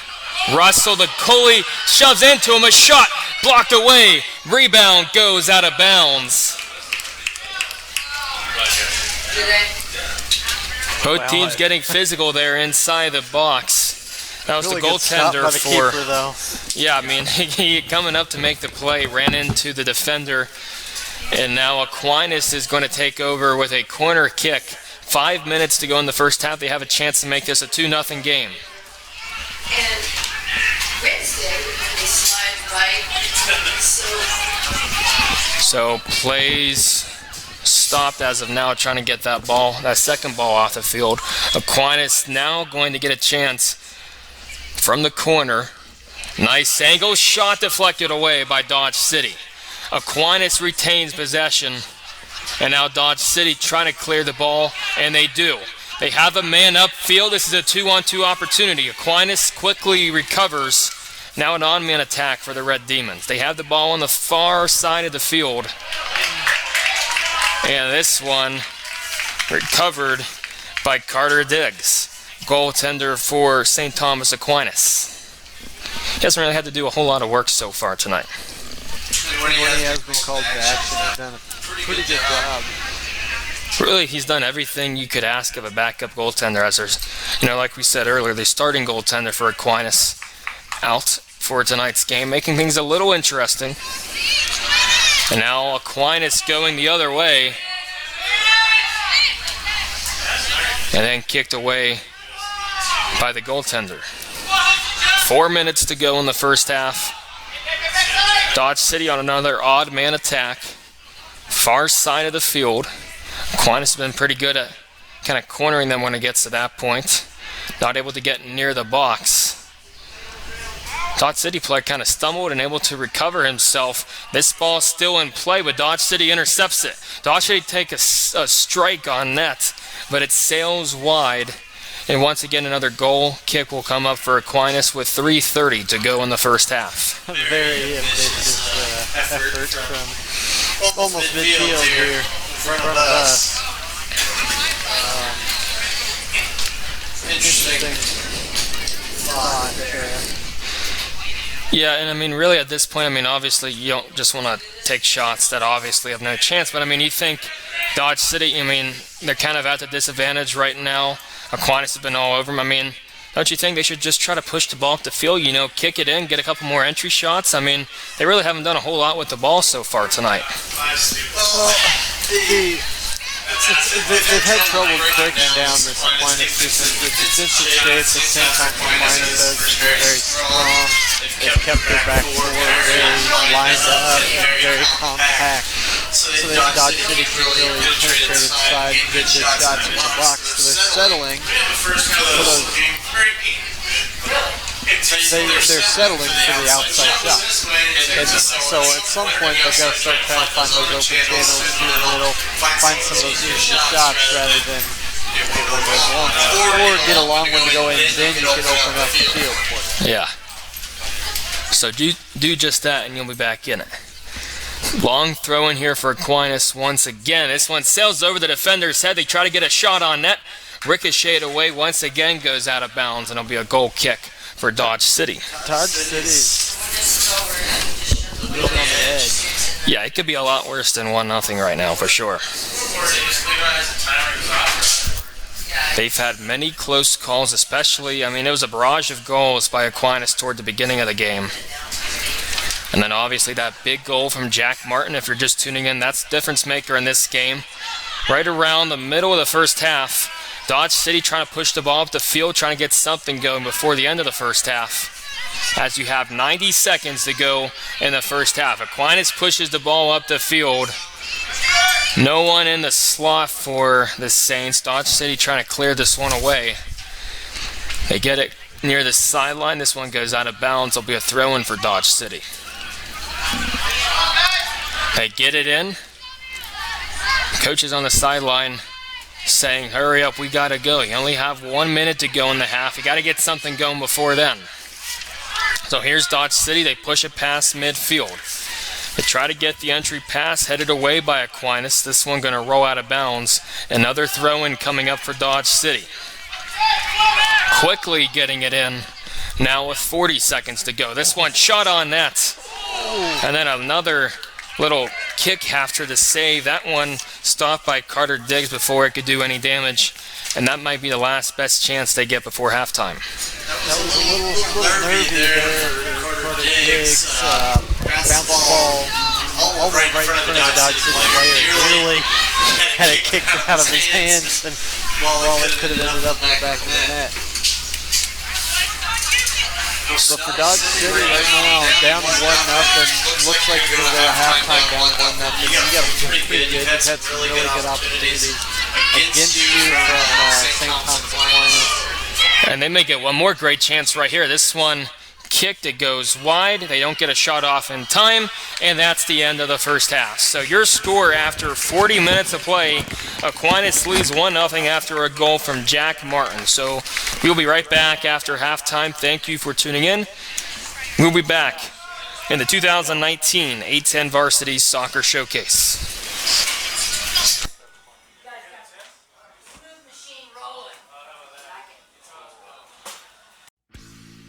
Russell, the goalie, shoves into him. A shot blocked away. Rebound goes out of bounds. Both teams getting physical there inside the box. That was really the goaltender for. Keeper, yeah, I mean, he coming up to make the play, ran into the defender. And now Aquinas is going to take over with a corner kick. 5 minutes to go in the first half. They have a chance to make this a 2-0 game. And Wednesday, they slide right. So plays stopped as of now, trying to get that second ball off the field. Aquinas now going to get a chance from the corner. Nice angle, shot deflected away by Dodge City. Aquinas retains possession, and now Dodge City trying to clear the ball, and they do. They have a man upfield. This is a 2-on-2 opportunity. Aquinas quickly recovers. Now an on-man attack for the Red Demons. They have the ball on the far side of the field. And this one recovered by Carter Diggs. goaltender for St. Thomas Aquinas. He hasn't really had to do a whole lot of work so far tonight. When he has been called to action, he's done a pretty good job. Really, he's done everything you could ask of a backup goaltender. As there's, like we said earlier, the starting goaltender for Aquinas out for tonight's game, making things a little interesting. And now Aquinas going the other way. And then kicked away by the goaltender. 4 minutes to go in the first half. Dodge City on another odd man attack. Far side of the field. Aquinas has been pretty good at kind of cornering them when it gets to that point. Not able to get near the box. Dodge City player kind of stumbled and able to recover himself. This ball still in play, but Dodge City intercepts it. Dodge City take a strike on net, but it sails wide. And once again, another goal kick will come up for Aquinas with 3:30 to go in the first half. Very ambitious effort from almost midfield here in front of us. Interesting thought there. Yeah, and really at this point, obviously you don't just want to take shots that obviously have no chance, but you think Dodge City, they're kind of at the disadvantage right now. Aquinas has been all over them. Don't you think they should just try to push the ball up the field, kick it in, get a couple more entry shots? They really haven't done a whole lot with the ball so far tonight. Well, they've had trouble breaking down this Aquinas defense. The defensive state at the same time Aquinas is very strong. They've kept their back four very lined up and very compact. So then Dodge City can really penetrate inside and get good shots in the box. So they're settling for those. They're settling for the outside shots. And so at some point they've got to start trying to find those open channels through the middle, find some of those easy shots rather than get one of those long ones. Or get a long one to go in, then you can open up the field for them. Yeah. So do just that and you'll be back in it. Long throw in here for Aquinas once again. This one sails over the defender's head. They try to get a shot on net. Ricocheted away once again, goes out of bounds, and it'll be a goal kick for Dodge City. Dodge City's on the edge. Yeah, it could be a lot worse than 1-0 right now, for sure. They've had many close calls, especially, it was a barrage of goals by Aquinas toward the beginning of the game. And then obviously that big goal from Jack Martin, if you're just tuning in, that's the difference maker in this game. Right around the middle of the first half, Dodge City trying to push the ball up the field, trying to get something going before the end of the first half. As you have 90 seconds to go in the first half. Aquinas pushes the ball up the field. No one in the slot for the Saints. Dodge City trying to clear this one away. They get it near the sideline. This one goes out of bounds. It'll be a throw-in for Dodge City. They get it in. Coach is on the sideline saying, hurry up, we got to go. You only have 1 minute to go in the half. You got to get something going before then. So here's Dodge City. They push it past midfield. They try to get the entry pass headed away by Aquinas. This one going to roll out of bounds. Another throw-in coming up for Dodge City. Quickly getting it in. Now with 40 seconds to go. This one shot on net. And then another little kick after the save. That one stopped by Carter Diggs before it could do any damage. And that might be the last best chance they get before halftime. That was a little nervy there for Carter Diggs. Bounced the ball almost right in front of the Dodge City player. Really had it kicked out of his hands, and well, it could have ended up in the back of the net. But for Dodge City right now, down 1-0, looks like we're going to go to halftime down 1-0. You got to be pretty good. You've had some really good opportunities against you from St. Thomas Aquinas. And they may get one more great chance right here. This one kicked, it goes wide. They don't get a shot off in time, and that's the end of the first half. So your score after 40 minutes of play, Aquinas leads 1-0 after a goal from Jack Martin. So we'll be right back after halftime. Thank you for tuning in. We'll be back in the 2019 A10 Varsity Soccer Showcase.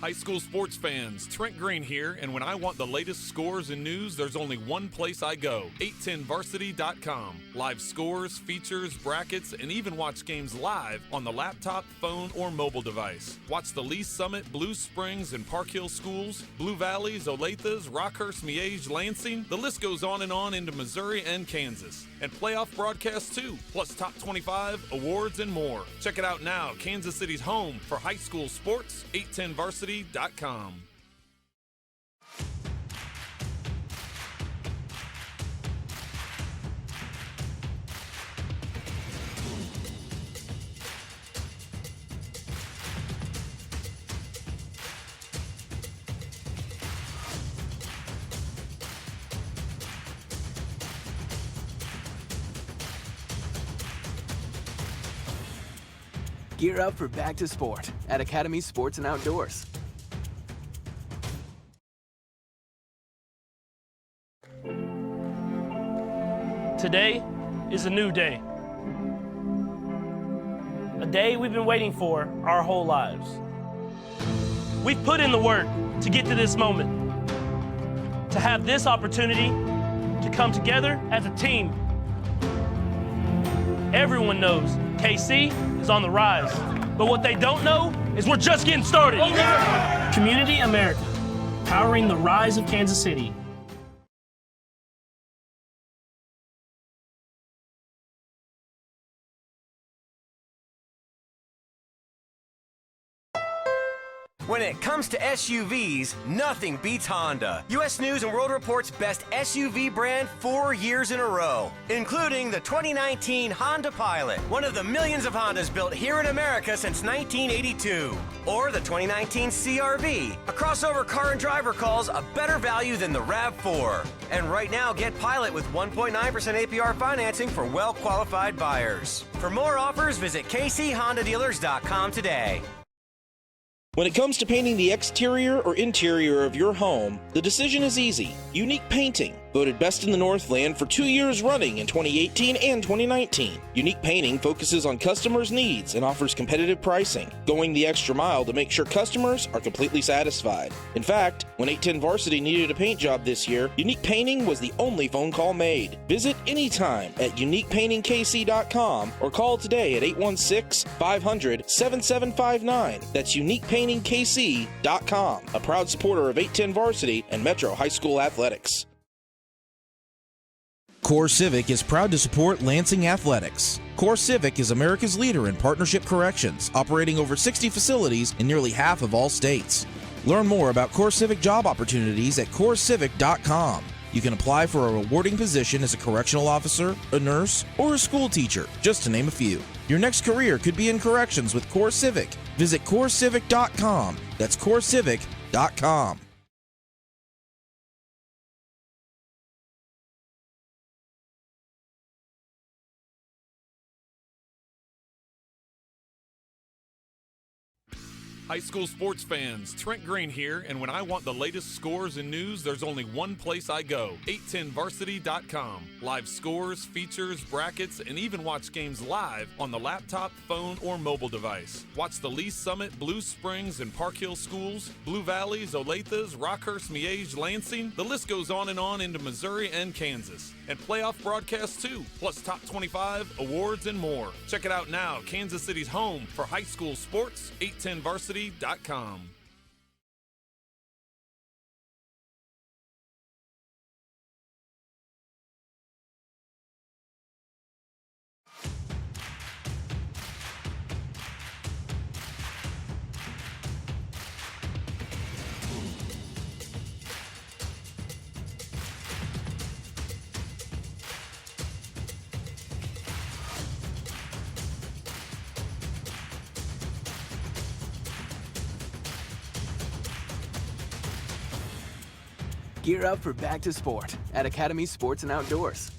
High school sports fans, Trent Green here, and when I want the latest scores and news, there's only one place I go, 810varsity.com. Live scores, features, brackets, and even watch games live on the laptop, phone, or mobile device. Watch the Lee Summit, Blue Springs, and Park Hill schools, Blue Valleys, Olathes, Rockhurst, Miege, Lansing. The list goes on and on into Missouri and Kansas. And playoff broadcasts too, plus top 25, awards, and more. Check it out now, Kansas City's home for high school sports, 810varsity.com. Gear up for Back to Sport at Academy Sports and Outdoors. Today is a new day. A day we've been waiting for our whole lives. We've put in the work to get to this moment, to have this opportunity to come together as a team. Everyone knows KC is on the rise, but what they don't know is we're just getting started. Community America, powering the rise of Kansas City. When it comes to SUVs, nothing beats Honda. U.S. News & World Report's best SUV brand 4 years in a row, including the 2019 Honda Pilot, one of the millions of Hondas built here in America since 1982. Or the 2019 CR-V, a crossover car and driver calls a better value than the RAV4. And right now, get Pilot with 1.9% APR financing for well-qualified buyers. For more offers, visit kchondadealers.com today. When it comes to painting the exterior or interior of your home, the decision is easy. Unique Painting, voted best in the Northland for 2 years running in 2018 and 2019. Unique Painting focuses on customers' needs and offers competitive pricing, going the extra mile to make sure customers are completely satisfied. In fact, when 810 Varsity needed a paint job this year, Unique Painting was the only phone call made. Visit anytime at uniquepaintingkc.com or call today at 816-500-7759. That's uniquepaintingkc.com, a proud supporter of 810 Varsity and Metro High School Athletics. Core Civic is proud to support Lansing Athletics. Core Civic is America's leader in partnership corrections, operating over 60 facilities in nearly half of all states. Learn more about Core Civic job opportunities at corecivic.com. You can apply for a rewarding position as a correctional officer, a nurse, or a school teacher, just to name a few. Your next career could be in corrections with Core Civic. Visit corecivic.com. That's corecivic.com. High school sports fans, Trent Green here, and when I want the latest scores and news, there's only one place I go, 810varsity.com. Live scores, features, brackets, and even watch games live on the laptop, phone, or mobile device. Watch the Lee Summit, Blue Springs, and Park Hill schools, Blue Valleys, Olathes, Rockhurst, Miege, Lansing. The list goes on and on into Missouri and Kansas. And playoff broadcasts too, plus top 25, awards, and more. Check it out now, Kansas City's home for high school sports, 810varsity.com. Gear up for Back to Sport at Academy Sports and Outdoors.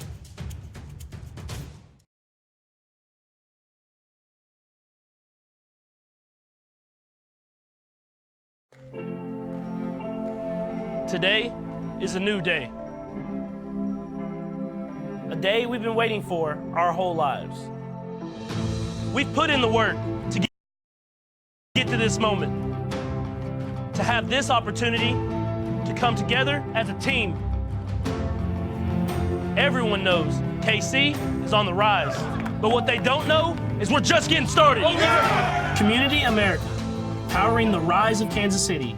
Today is a new day. A day we've been waiting for our whole lives. We've put in the work to get to this moment, to have this opportunity to come together as a team. Everyone knows KC is on the rise, but what they don't know is we're just getting started. Community America, powering the rise of Kansas City.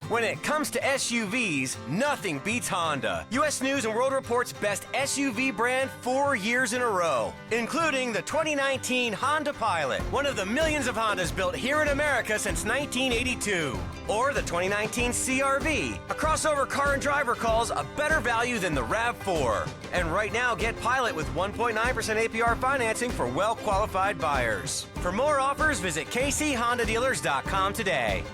When it comes to SUVs, nothing beats Honda. U.S. News & World Report's best SUV brand 4 years in a row, including the 2019 Honda Pilot, one of the millions of Hondas built here in America since 1982. Or the 2019 CR-V, a crossover car and driver calls a better value than the RAV4. And right now, get Pilot with 1.9% APR financing for well-qualified buyers. For more offers, visit kchondadealers.com today.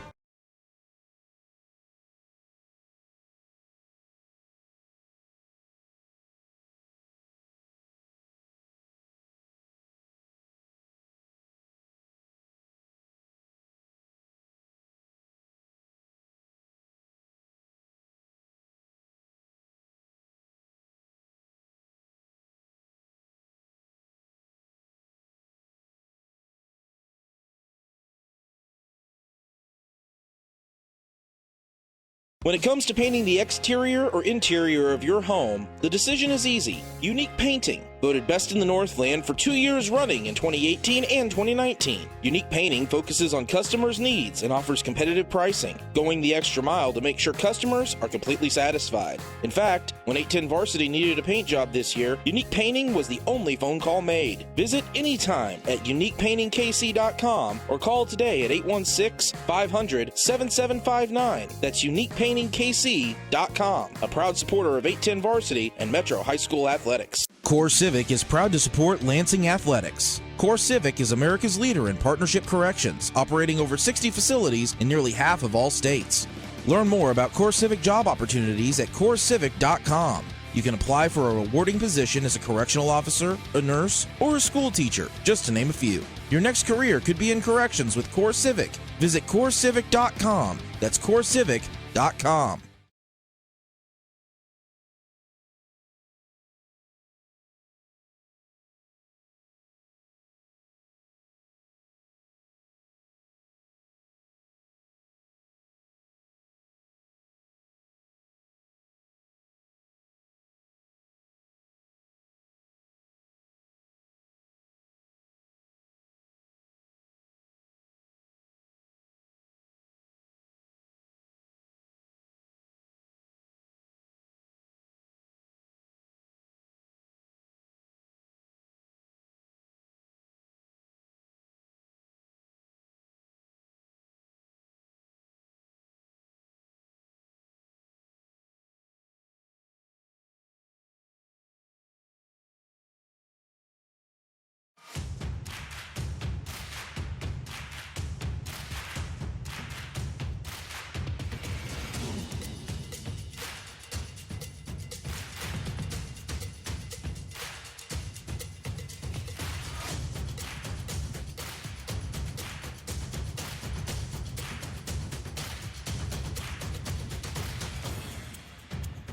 When it comes to painting the exterior or interior of your home, the decision is easy. Unique Painting, voted best in the Northland for 2 years running in 2018 and 2019. Unique Painting focuses on customers' needs and offers competitive pricing, going the extra mile to make sure customers are completely satisfied. In fact, when 810 Varsity needed a paint job this year, Unique Painting was the only phone call made. Visit anytime at uniquepaintingkc.com or call today at 816-500-7759. That's uniquepaintingkc.com, a proud supporter of 810 Varsity and Metro High School athletics. Core Civic is proud to support Lansing Athletics. Core Civic is America's leader in partnership corrections, operating over 60 facilities in nearly half of all states. Learn more about Core Civic job opportunities at corecivic.com. You can apply for a rewarding position as a correctional officer, a nurse, or a school teacher, just to name a few. Your next career could be in corrections with Core Civic. Visit corecivic.com. That's corecivic.com.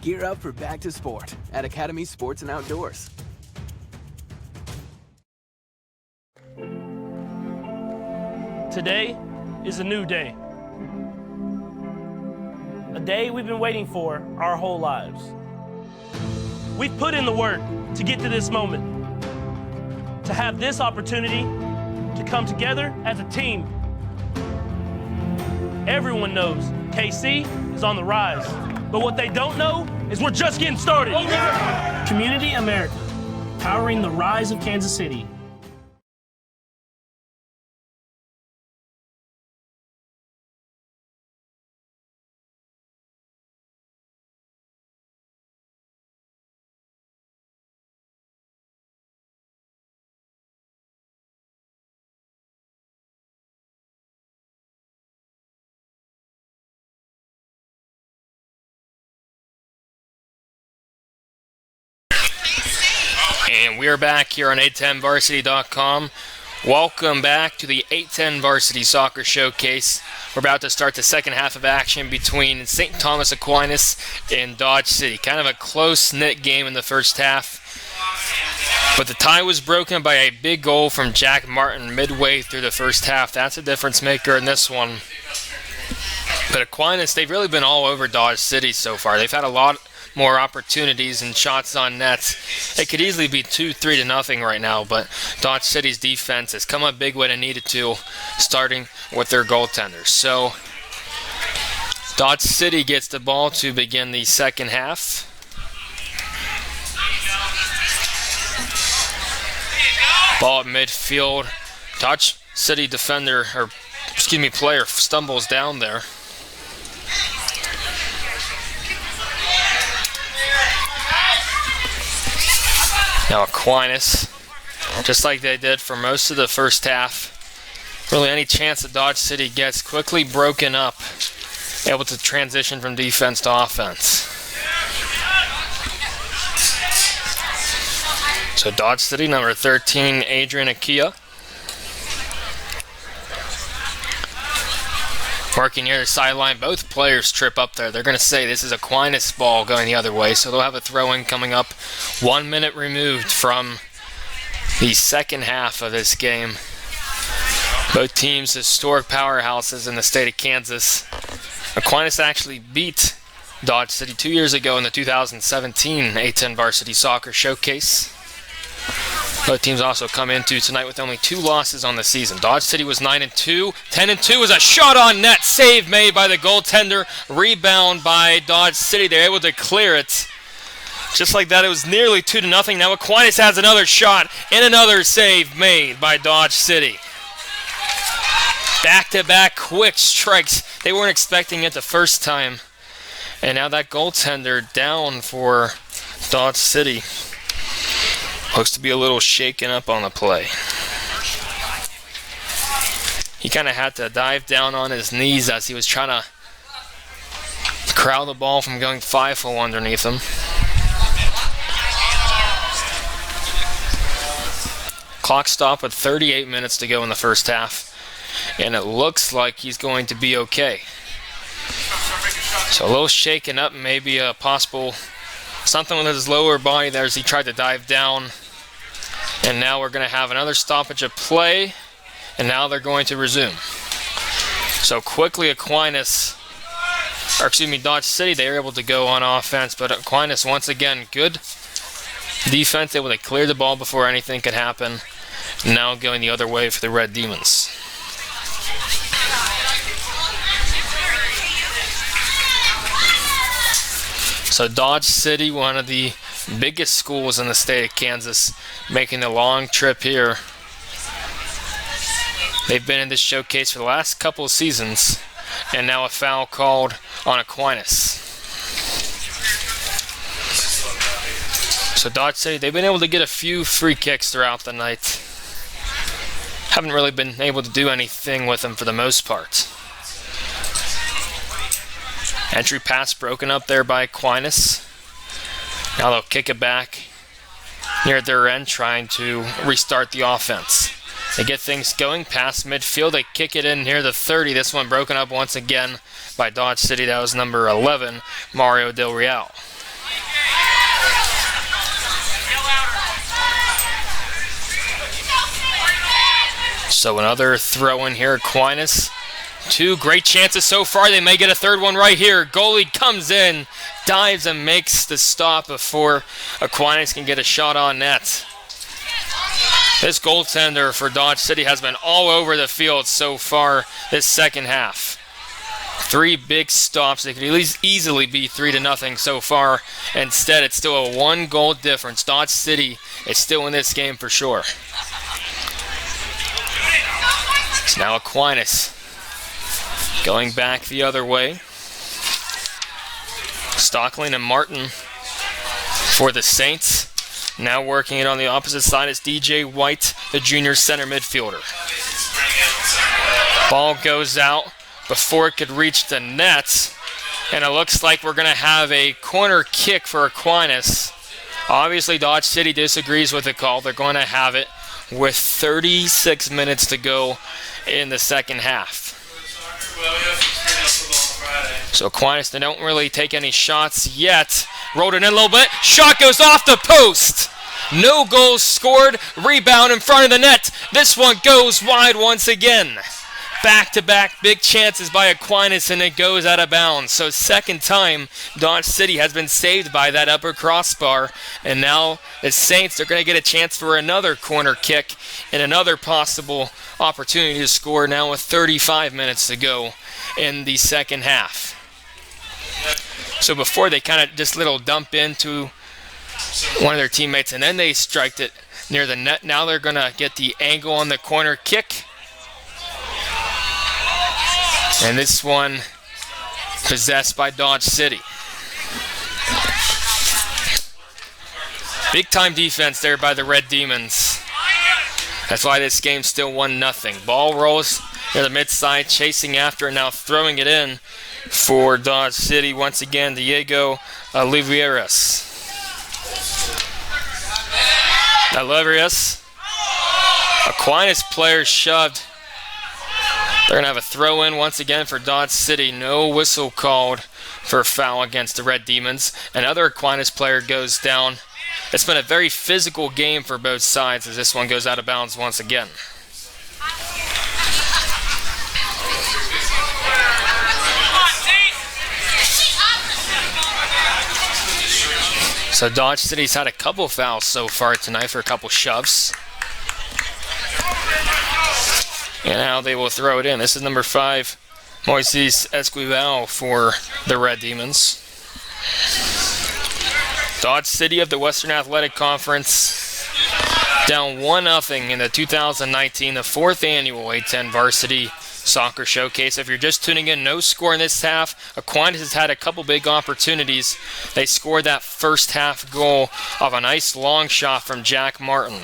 Gear up for back to sport at Academy Sports and Outdoors. Today is a new day. A day we've been waiting for our whole lives. We've put in the work to get to this moment, to have this opportunity to come together as a team. Everyone knows KC is on the rise, but what they don't know is we're just getting started. Community America, powering the rise of Kansas City. And we're back here on 810varsity.com. Welcome back to the 810 Varsity Soccer Showcase. We're about to start the second half of action between St. Thomas Aquinas and Dodge City. Kind of a close-knit game in the first half. But the tie was broken by a big goal from Jack Martin midway through the first half. That's a difference maker in this one. But Aquinas, they've really been all over Dodge City so far. They've had a lot more opportunities and shots on net. It could easily be 2-3-0 right now, but Dodge City's defense has come up big when it needed to, starting with their goaltenders. So Dodge City gets the ball to begin the second half. Ball at midfield. Dodge City player stumbles down there. Now Aquinas, just like they did for most of the first half, really any chance that Dodge City gets quickly broken up, able to transition from defense to offense. So Dodge City, number 13, Adrian Akia. Working near the sideline, both players trip up there. They're going to say this is Aquinas ball going the other way, so they'll have a throw-in coming up 1 minute removed from the second half of this game. Both teams historic powerhouses in the state of Kansas. Aquinas actually beat Dodge City 2 years ago in the 2017 A-10 Varsity Soccer Showcase. Both teams also come into tonight with only 2 losses on the season. Dodge City was 9-2. 10-2 was a shot on net. Save made by the goaltender. Rebound by Dodge City. They're able to clear it. Just like that, it was nearly 2-0. Now Aquinas has another shot and another save made by Dodge City. Back-to-back quick strikes. They weren't expecting it the first time. And now that goaltender down for Dodge City. Looks to be a little shaken up on the play. He kind of had to dive down on his knees as he was trying to corral the ball from going 5-0 underneath him. Clock stop with 38 minutes to go in the first half. And it looks like he's going to be okay. So a little shaken up, maybe a possible something with his lower body there as he tried to dive down. And now we're going to have another stoppage of play. And now they're going to resume. So quickly Dodge City, they were able to go on offense. But Aquinas, once again, good defense, able to clear the ball before anything could happen. Now going the other way for the Red Demons. So Dodge City, one of the biggest schools in the state of Kansas, making the long trip here. They've been in this showcase for the last couple of seasons, and now a foul called on Aquinas. So Dodge City, they've been able to get a few free kicks throughout the night. Haven't really been able to do anything with them for the most part. Entry pass broken up there by Aquinas. Now they'll kick it back near their end, trying to restart the offense. They get things going past midfield. They kick it in near the 30. This one broken up once again by Dodge City. That was number 11, Mario Del Real. So another throw in here, Aquinas. 2 great chances so far. They may get a third one right here. Goalie comes in, dives and makes the stop before Aquinas can get a shot on net. This goaltender for Dodge City has been all over the field so far this second half. 3 big stops. They could at least easily be 3-0 so far. Instead, it's still a 1-goal difference. Dodge City is still in this game for sure. So now Aquinas going back the other way. Stockling and Martin for the Saints. Now working it on the opposite side is DJ White, the junior center midfielder. Ball goes out before it could reach the net. And it looks like we're going to have a corner kick for Aquinas. Obviously, Dodge City disagrees with the call. They're going to have it with 36 minutes to go in the second half. So Aquinas, they don't really take any shots yet. Rolled it in a little bit. Shot goes off the post. No goals scored. Rebound in front of the net. This one goes wide once again. Back-to-back big chances by Aquinas, and it goes out of bounds. So second time, Dodge City has been saved by that upper crossbar. And now the Saints are going to get a chance for another corner kick and another possible opportunity to score now with 35 minutes to go in the second half. So before they kind of just little dump into one of their teammates, and then they striked it near the net. Now they're going to get the angle on the corner kick. And this one possessed by Dodge City. Big time defense there by the Red Demons. That's why this game's still 1-0. Ball rolls near the mid-side, chasing after and now throwing it in for Dodge City. Once again, Diego Oliveras. Aquinas players shoved. They're going to have a throw in once again for Dodge City. No whistle called for a foul against the Red Demons. Another Aquinas player goes down. It's been a very physical game for both sides as this one goes out of bounds once again. So Dodge City's had a couple fouls so far tonight for a couple shoves. And now they will throw it in. This is number 5, Moises Esquivel for the Red Demons. Dodge City of the Western Athletic Conference down 1-0 in the 2019, the 4th annual A10 Varsity Soccer Showcase. If you're just tuning in, no score in this half. Aquinas has had a couple big opportunities. They scored that first half goal off a nice long shot from Jack Martin.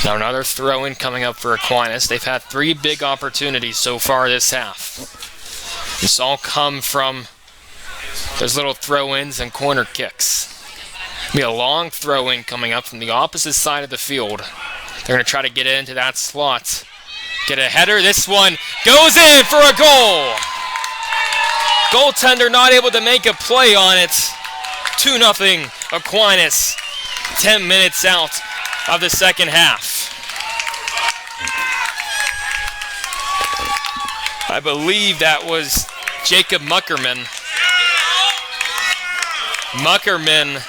Now another throw-in coming up for Aquinas. They've had 3 big opportunities so far this half. This all come from those little throw-ins and corner kicks. Be a long throw-in coming up from the opposite side of the field. They're going to try to get into that slot. Get a header. This one goes in for a goal. Goaltender not able to make a play on it. 2-0 Aquinas. 10 minutes out of the second half. I believe that was Jacob Muckerman. Muckerman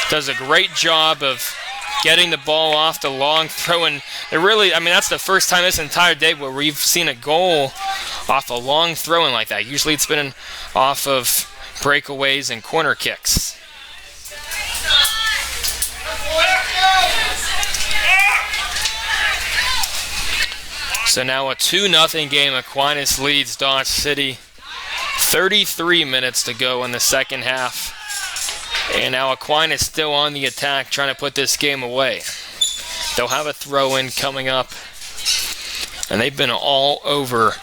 does a great job of getting the ball off the long throw. And that's the first time this entire day where we've seen a goal off a long throw-in like that. Usually it's been off of breakaways and corner kicks. So now a 2-0 game. Aquinas leads Dodge City. 33 minutes to go in the second half. And now Aquinas still on the attack, trying to put this game away. They'll have a throw-in coming up. And they've been all over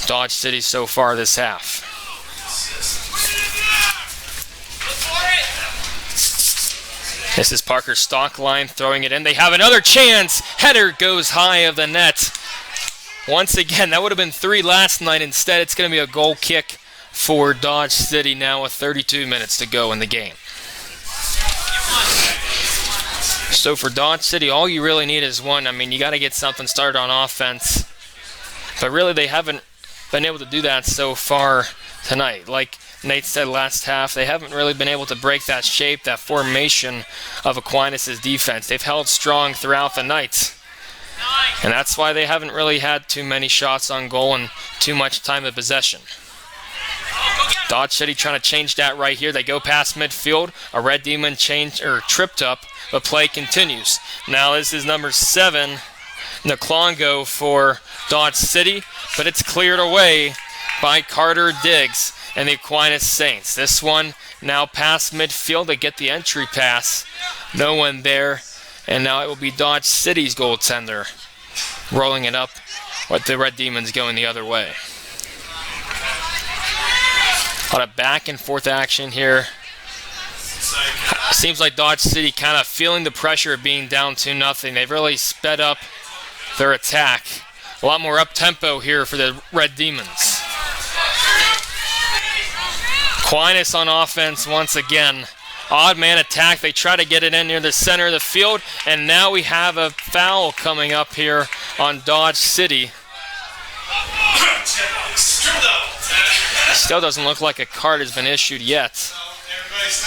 Dodge City so far this half. This is Parker Stockline throwing it in. They have another chance. Header goes high of the net. Once again, that would have been 3 last night. Instead, it's going to be a goal kick for Dodge City now with 32 minutes to go in the game. So for Dodge City, all you really need is one. You got to get something started on offense. But really, they haven't been able to do that so far tonight. Like Nate said last half, they haven't really been able to break that shape, that formation of Aquinas' defense. They've held strong throughout the night. And that's why they haven't really had too many shots on goal and too much time of possession. Dodge City trying to change that right here. They go past midfield. A Red Demon tripped up, but play continues. Now this is number 7, Nklongo for Dodge City, but it's cleared away by Carter Diggs and the Aquinas Saints. This one now past midfield. They get the entry pass. No one there. And now it will be Dodge City's goaltender rolling it up with the Red Demons going the other way. A lot of back and forth action here Seems like Dodge City kind of feeling the pressure of being down 2-0. They've really sped up their attack. A lot more up-tempo here for the Red Demons. Aquinas on offense once again. Odd man attack. They try to get it in near the center of the field, and now we have a foul coming up here on Dodge City. Still doesn't look like a card has been issued yet.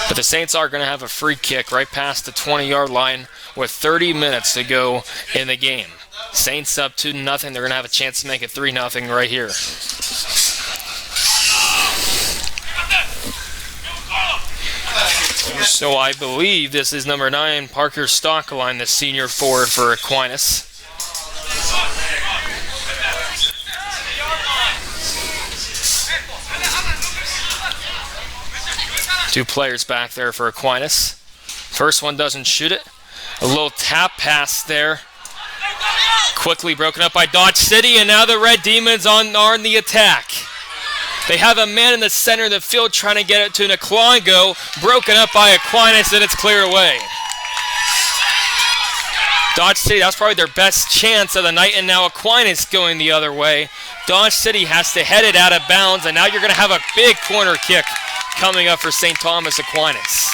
But the Saints are going to have a free kick right past the 20-yard line with 30 minutes to go in the game. Saints up 2-0. They're going to have a chance to make it 3-0 right here. So I believe this is number 9, Parker Stockline, the senior forward for Aquinas. Two players back there for Aquinas. First one doesn't shoot it. A little tap pass there. Quickly broken up by Dodge City, and now the Red Demons are on the attack. They have a man in the center of the field trying to get it to Naklongo. Broken up by Aquinas, and it's cleared away. Dodge City, that's probably their best chance of the night, and now Aquinas going the other way. Dodge City has to head it out of bounds, and now you're going to have a big corner kick coming up for St. Thomas Aquinas.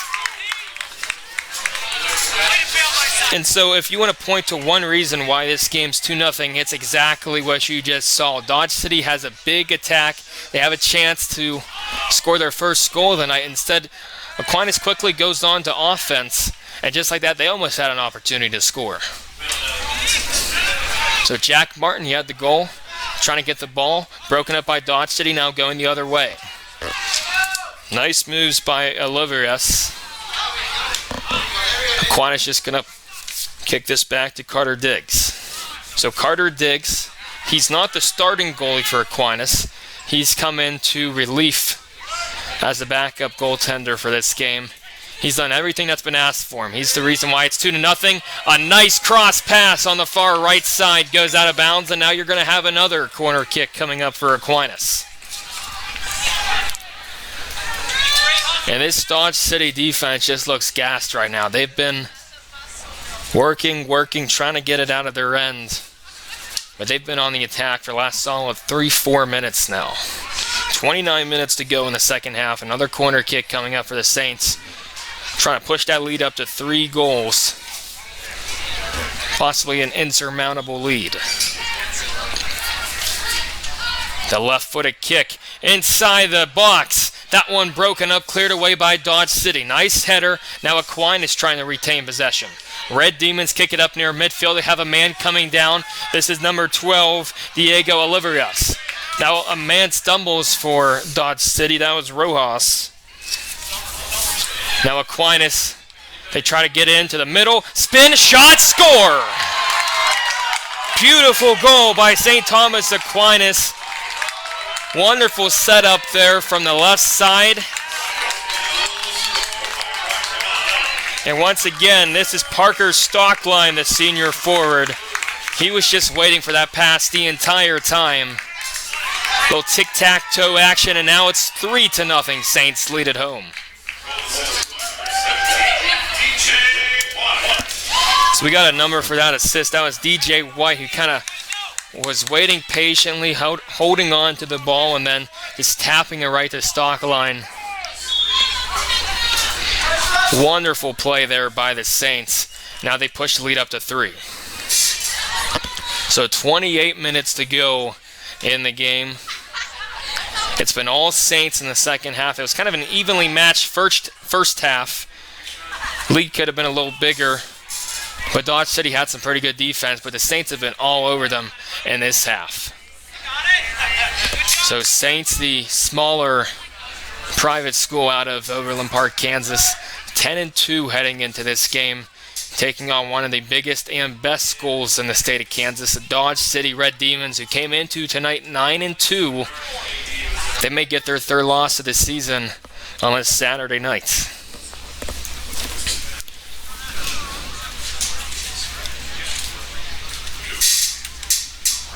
And so if you want to point to one reason why this game's 2-0, it's exactly what you just saw. Dodge City has a big attack. They have a chance to score their first goal of the night. Instead, Aquinas quickly goes on to offense, and just like that, they almost had an opportunity to score. So Jack Martin, he had the goal, trying to get the ball, broken up by Dodge City, now going the other way. Nice moves by Oliverius. Aquinas just going to kick this back to Carter Diggs. So Carter Diggs, he's not the starting goalie for Aquinas. He's come into relief as the backup goaltender for this game. He's done everything that's been asked for him. He's the reason why it's 2-0. A nice cross pass on the far right side goes out of bounds, and now you're going to have another corner kick coming up for Aquinas. And this Dodge City defense just looks gassed right now. They've been working, trying to get it out of their end. But they've been on the attack for the last solid 3-4 minutes now. 29 minutes to go in the second half. Another corner kick coming up for the Saints. Trying to push that lead up to 3 goals. Possibly an insurmountable lead. The left-footed kick inside the box. That one broken up, cleared away by Dodge City. Nice header. Now Aquinas trying to retain possession. Red Demons kick it up near midfield. They have a man coming down. This is number 12, Diego Oliverius. Now a man stumbles for Dodge City. That was Rojas. Now Aquinas, they try to get into the middle. Spin, shot, score! Beautiful goal by St. Thomas Aquinas. Wonderful setup there from the left side. And once again, this is Parker Stockline, the senior forward. He was just waiting for that pass the entire time. Little tic-tac-toe action, and now it's 3-0. Saints lead at home. So we got a number for that assist. That was DJ White, who kind of was waiting patiently, holding on to the ball, and then just tapping it right to Stockline. Wonderful play there by the Saints. Now they push the lead up to 3. So 28 minutes to go in the game. It's been all Saints in the second half. It was kind of an evenly matched first half. Lead could have been a little bigger, but Dodge City had some pretty good defense, but the Saints have been all over them in this half. So Saints, the smaller private school out of Overland Park, Kansas, 10-2 heading into this game, taking on one of the biggest and best schools in the state of Kansas, the Dodge City Red Demons, who came into tonight 9-2. They may get their 3rd loss of the season on this Saturday night.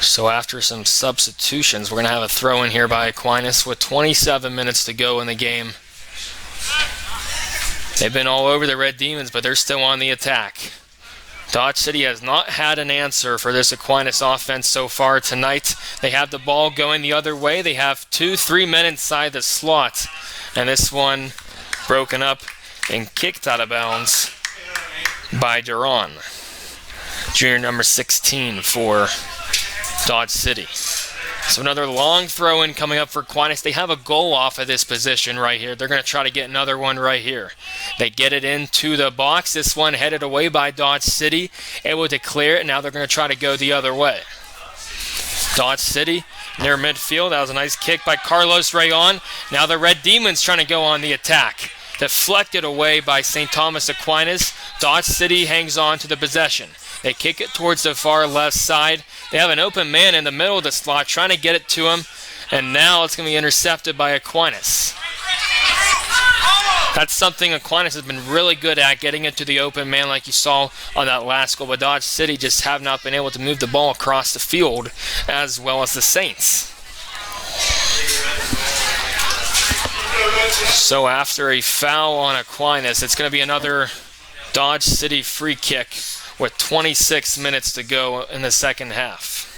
So after some substitutions, we're going to have a throw in here by Aquinas with 27 minutes to go in the game. They've been all over the Red Demons, but they're still on the attack. Dodge City has not had an answer for this Aquinas offense so far tonight. They have the ball going the other way. They have 2-3 men inside the slot. And this one broken up and kicked out of bounds by Duran. Junior number 16 for Dodge City. So another long throw in coming up for Aquinas. They have a goal off of this position right here. They're going to try to get another one right here. They get it into the box. This one headed away by Dodge City. Able to clear it. Now they're going to try to go the other way. Dodge City near midfield. That was a nice kick by Carlos Rayon. Now the Red Demons trying to go on the attack. Deflected away by St. Thomas Aquinas. Dodge City hangs on to the possession. They kick it towards the far left side. They have an open man in the middle of the slot trying to get it to him. And now it's going to be intercepted by Aquinas. That's something Aquinas has been really good at, getting it to the open man like you saw on that last goal. But Dodge City just have not been able to move the ball across the field as well as the Saints. So after a foul on Aquinas, it's going to be another Dodge City free kick with 26 minutes to go in the second half.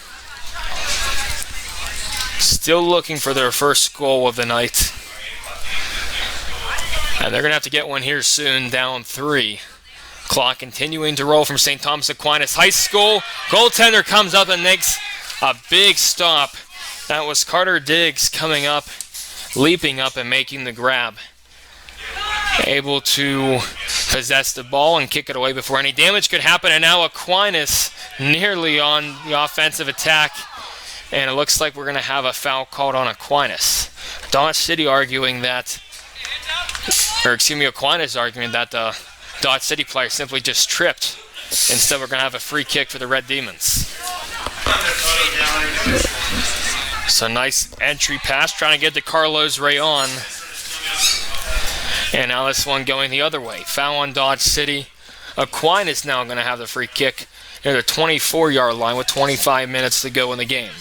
Still looking for their first goal of the night. And they're going to have to get one here soon, down 3. Clock continuing to roll from St. Thomas Aquinas High School. Goaltender comes up and makes a big stop. That was Carter Diggs coming up, leaping up and making the grab. Able to possess the ball and kick it away before any damage could happen. And now Aquinas nearly on the offensive attack. And it looks like we're going to have a foul called on Aquinas. Dodge City arguing that, Aquinas arguing that the Dodge City player simply just tripped. Instead, we're going to have a free kick for the Red Demons. So nice entry pass, trying to get to Carlos Rayon. And now this one going the other way. Foul on Dodge City. Aquinas now going to have the free kick near the 24-yard line with 25 minutes to go in the game.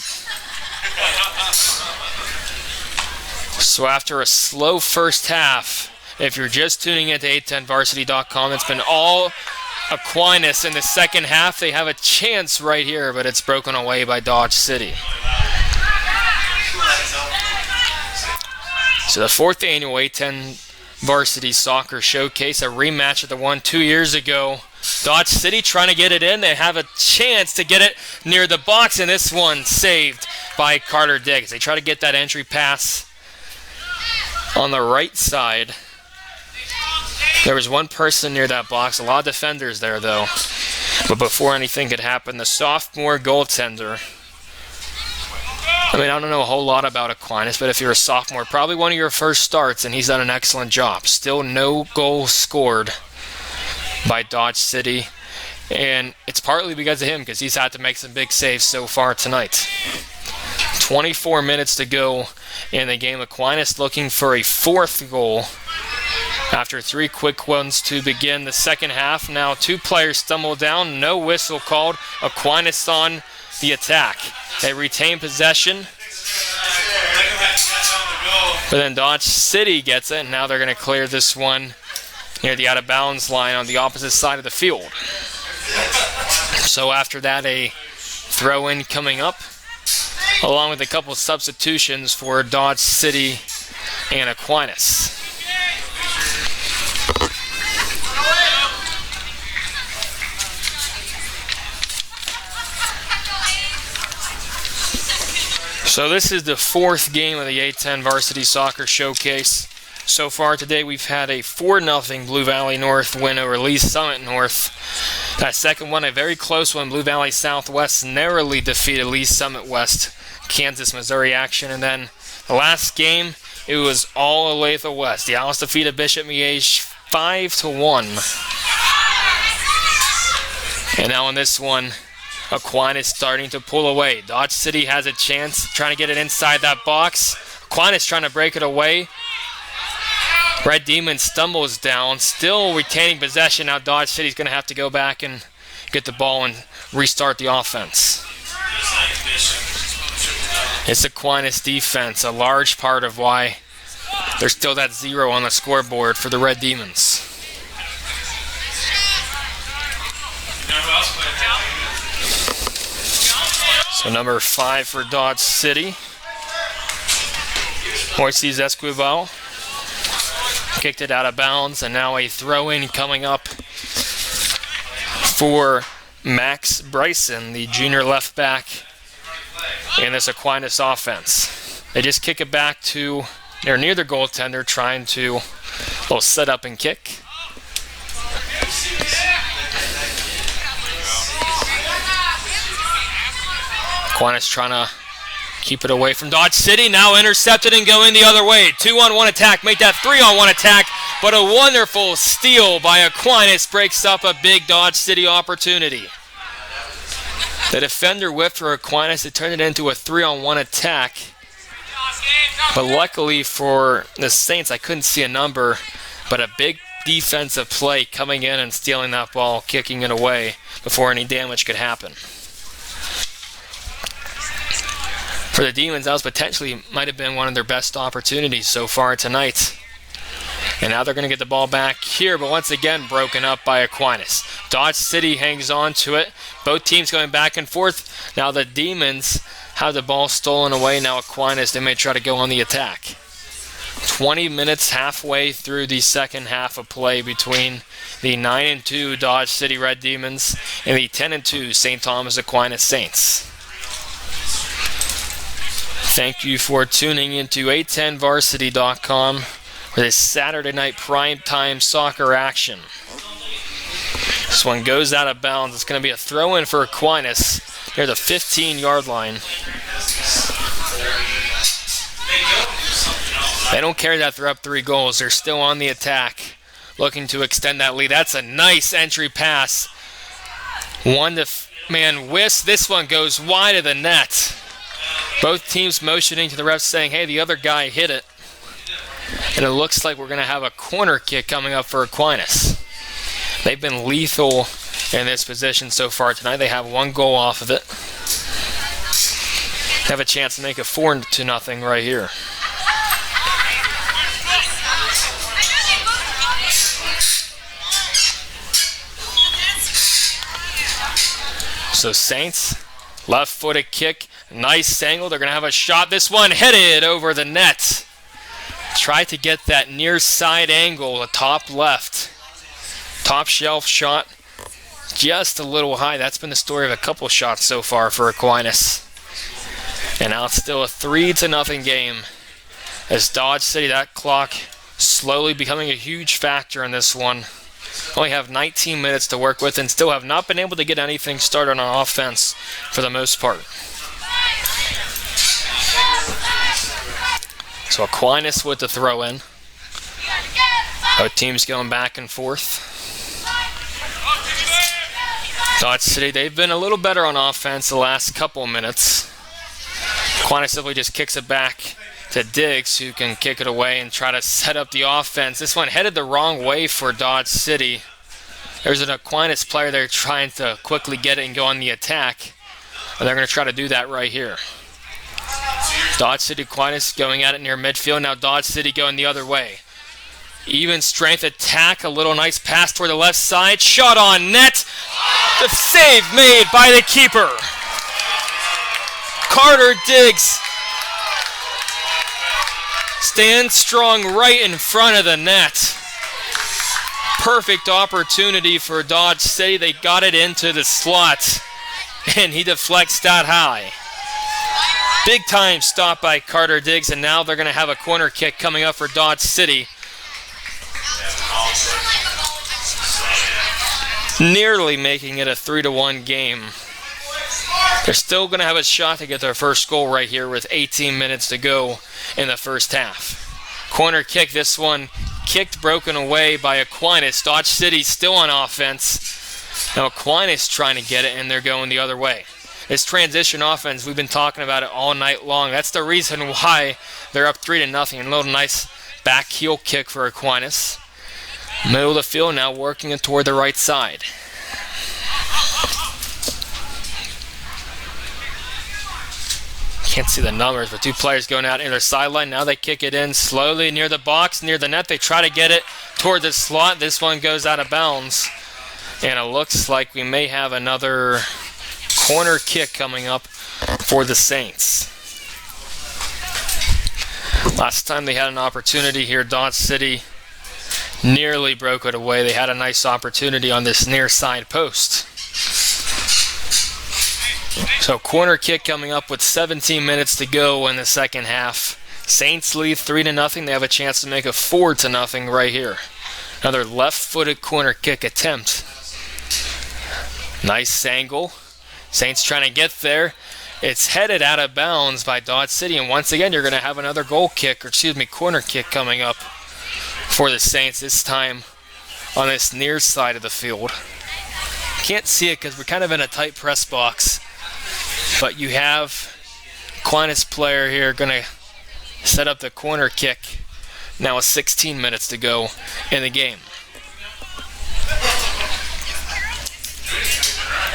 So after a slow first half, if you're just tuning into 810varsity.com, it's been all Aquinas in the second half. They have a chance right here, but it's broken away by Dodge City. So the 4th annual 810 Varsity Soccer Showcase, a rematch of the one 2 years ago. Dodge City trying to get it in. They have a chance to get it near the box, and this one saved by Carter Diggs. They try to get that entry pass on the right side. There was one person near that box, a lot of defenders there though. But before anything could happen, the sophomore goaltender, I don't know a whole lot about Aquinas, but if you're a sophomore, probably one of your first starts, and he's done an excellent job. Still no goal scored by Dodge City, and it's partly because of him, because he's had to make some big saves so far tonight. 24 minutes to go in the game. Aquinas looking for a 4th goal after 3 quick ones to begin the second half. Now 2 players stumble down, no whistle called. Aquinas on the attack. They retain possession, but then Dodge City gets it, and now they're going to clear this one near the out-of-bounds line on the opposite side of the field. So after that, a throw-in coming up, along with a couple of substitutions for Dodge City and Aquinas. So this is the 4th game of the 810 Varsity Soccer Showcase. So far today we've had a 4-0 Blue Valley North win over Lee Summit North. That second one, a very close one. Blue Valley Southwest narrowly defeated Lee Summit West. Kansas, Missouri action. And then the last game, it was all Olathe West. The Owls defeated Bishop Miege 5-1. And now in this one, Aquinas starting to pull away. Dodge City has a chance, trying to get it inside that box. Aquinas trying to break it away. Red Demon stumbles down, still retaining possession. Now Dodge City's going to have to go back and get the ball and restart the offense. It's Aquinas defense, a large part of why there's still that 0 on the scoreboard for the Red Demons. So number 5 for Dodge City, Moises Esquivel, kicked it out of bounds, and now a throw-in coming up for Max Bryson, the junior left back in this Aquinas offense. They just kick it back to, they're near their goaltender, trying to little set up and kick. Aquinas trying to keep it away from Dodge City. Now intercepted and going the other way. 2-on-1 attack. Make that 3-on-1 attack. But a wonderful steal by Aquinas breaks up a big Dodge City opportunity. The defender whiffed for Aquinas. It turned it into a 3-on-1 attack. But luckily for the Saints, I couldn't see a number. But a big defensive play coming in and stealing that ball, kicking it away before any damage could happen. For the Demons, that was potentially might have been one of their best opportunities so far tonight. And now they're going to get the ball back here, but once again broken up by Aquinas. Dodge City hangs on to it. Both teams going back and forth. Now the Demons have the ball stolen away. Now Aquinas, they may try to go on the attack. 20 minutes halfway through the second half of play between the 9-2 Dodge City Red Demons and the 10-2 St. Thomas Aquinas Saints. Thank you for tuning into 810varsity.com for this Saturday night primetime soccer action. This one goes out of bounds. It's going to be a throw-in for Aquinas near the 15-yard line. They don't care that they're up 3 goals. They're still on the attack, looking to extend that lead. That's a nice entry pass. One-man whisk. This one goes wide of the net. Both teams motioning to the refs saying, hey, the other guy hit it. And it looks like we're going to have a corner kick coming up for Aquinas. They've been lethal in this position so far tonight. They have 1 goal off of it. They have a chance to make it 4-0 right here. So Saints, left-footed kick. Nice angle. They're going to have a shot. This one headed over the net. Try to get that near side angle, the top left. Top shelf shot. Just a little high. That's been the story of a couple shots so far for Aquinas. And now it's still a 3-0 game. As Dodge City, that clock slowly becoming a huge factor in this one. Only have 19 minutes to work with and still have not been able to get anything started on offense for the most part. So Aquinas with the throw-in. Both teams going back and forth. Dodge City, they've been a little better on offense the last couple minutes. Aquinas simply just kicks it back to Diggs, who can kick it away and try to set up the offense. This one headed the wrong way for Dodge City. There's an Aquinas player there trying to quickly get it and go on the attack. And they're going to try to do that right here. Dodge City Aquinas going at it near midfield. Now Dodge City going the other way. Even strength attack. A little nice pass toward the left side. Shot on net. The save made by the keeper. Carter Diggs stands strong right in front of the net. Perfect opportunity for Dodge City. They got it into the slot. And he deflects that high. Big time stop by Carter Diggs, and now they're going to have a corner kick coming up for Dodge City. Nearly making it a 3-1 game. They're still going to have a shot to get their first goal right here with 18 minutes to go in the first half. Corner kick, this one kicked, broken away by Aquinas. Dodge City still on offense. Now Aquinas trying to get it, and they're going the other way. This transition offense, we've been talking about it all night long. That's the reason why they're up 3-0. A little nice back heel kick for Aquinas. Middle of the field now working it toward the right side. Can't see the numbers, but 2 players going out near their sideline. Now they kick it in slowly near the box, near the net. They try to get it toward the slot. This one goes out of bounds. And it looks like we may have another corner kick coming up for the Saints. Last time they had an opportunity here, Dodge City nearly broke it away. They had a nice opportunity on this near side post. So corner kick coming up with 17 minutes to go in the second half. Saints lead 3-0. They have a chance to make it 4-0 right here. Another left-footed corner kick attempt. Nice angle. Saints trying to get there. It's headed out of bounds by Dodge City, and once again you're going to have another corner kick coming up for the Saints, this time on this near side of the field. Can't see it because we're kind of in a tight press box, but you have Aquinas player here going to set up the corner kick. Now with 16 minutes to go in the game.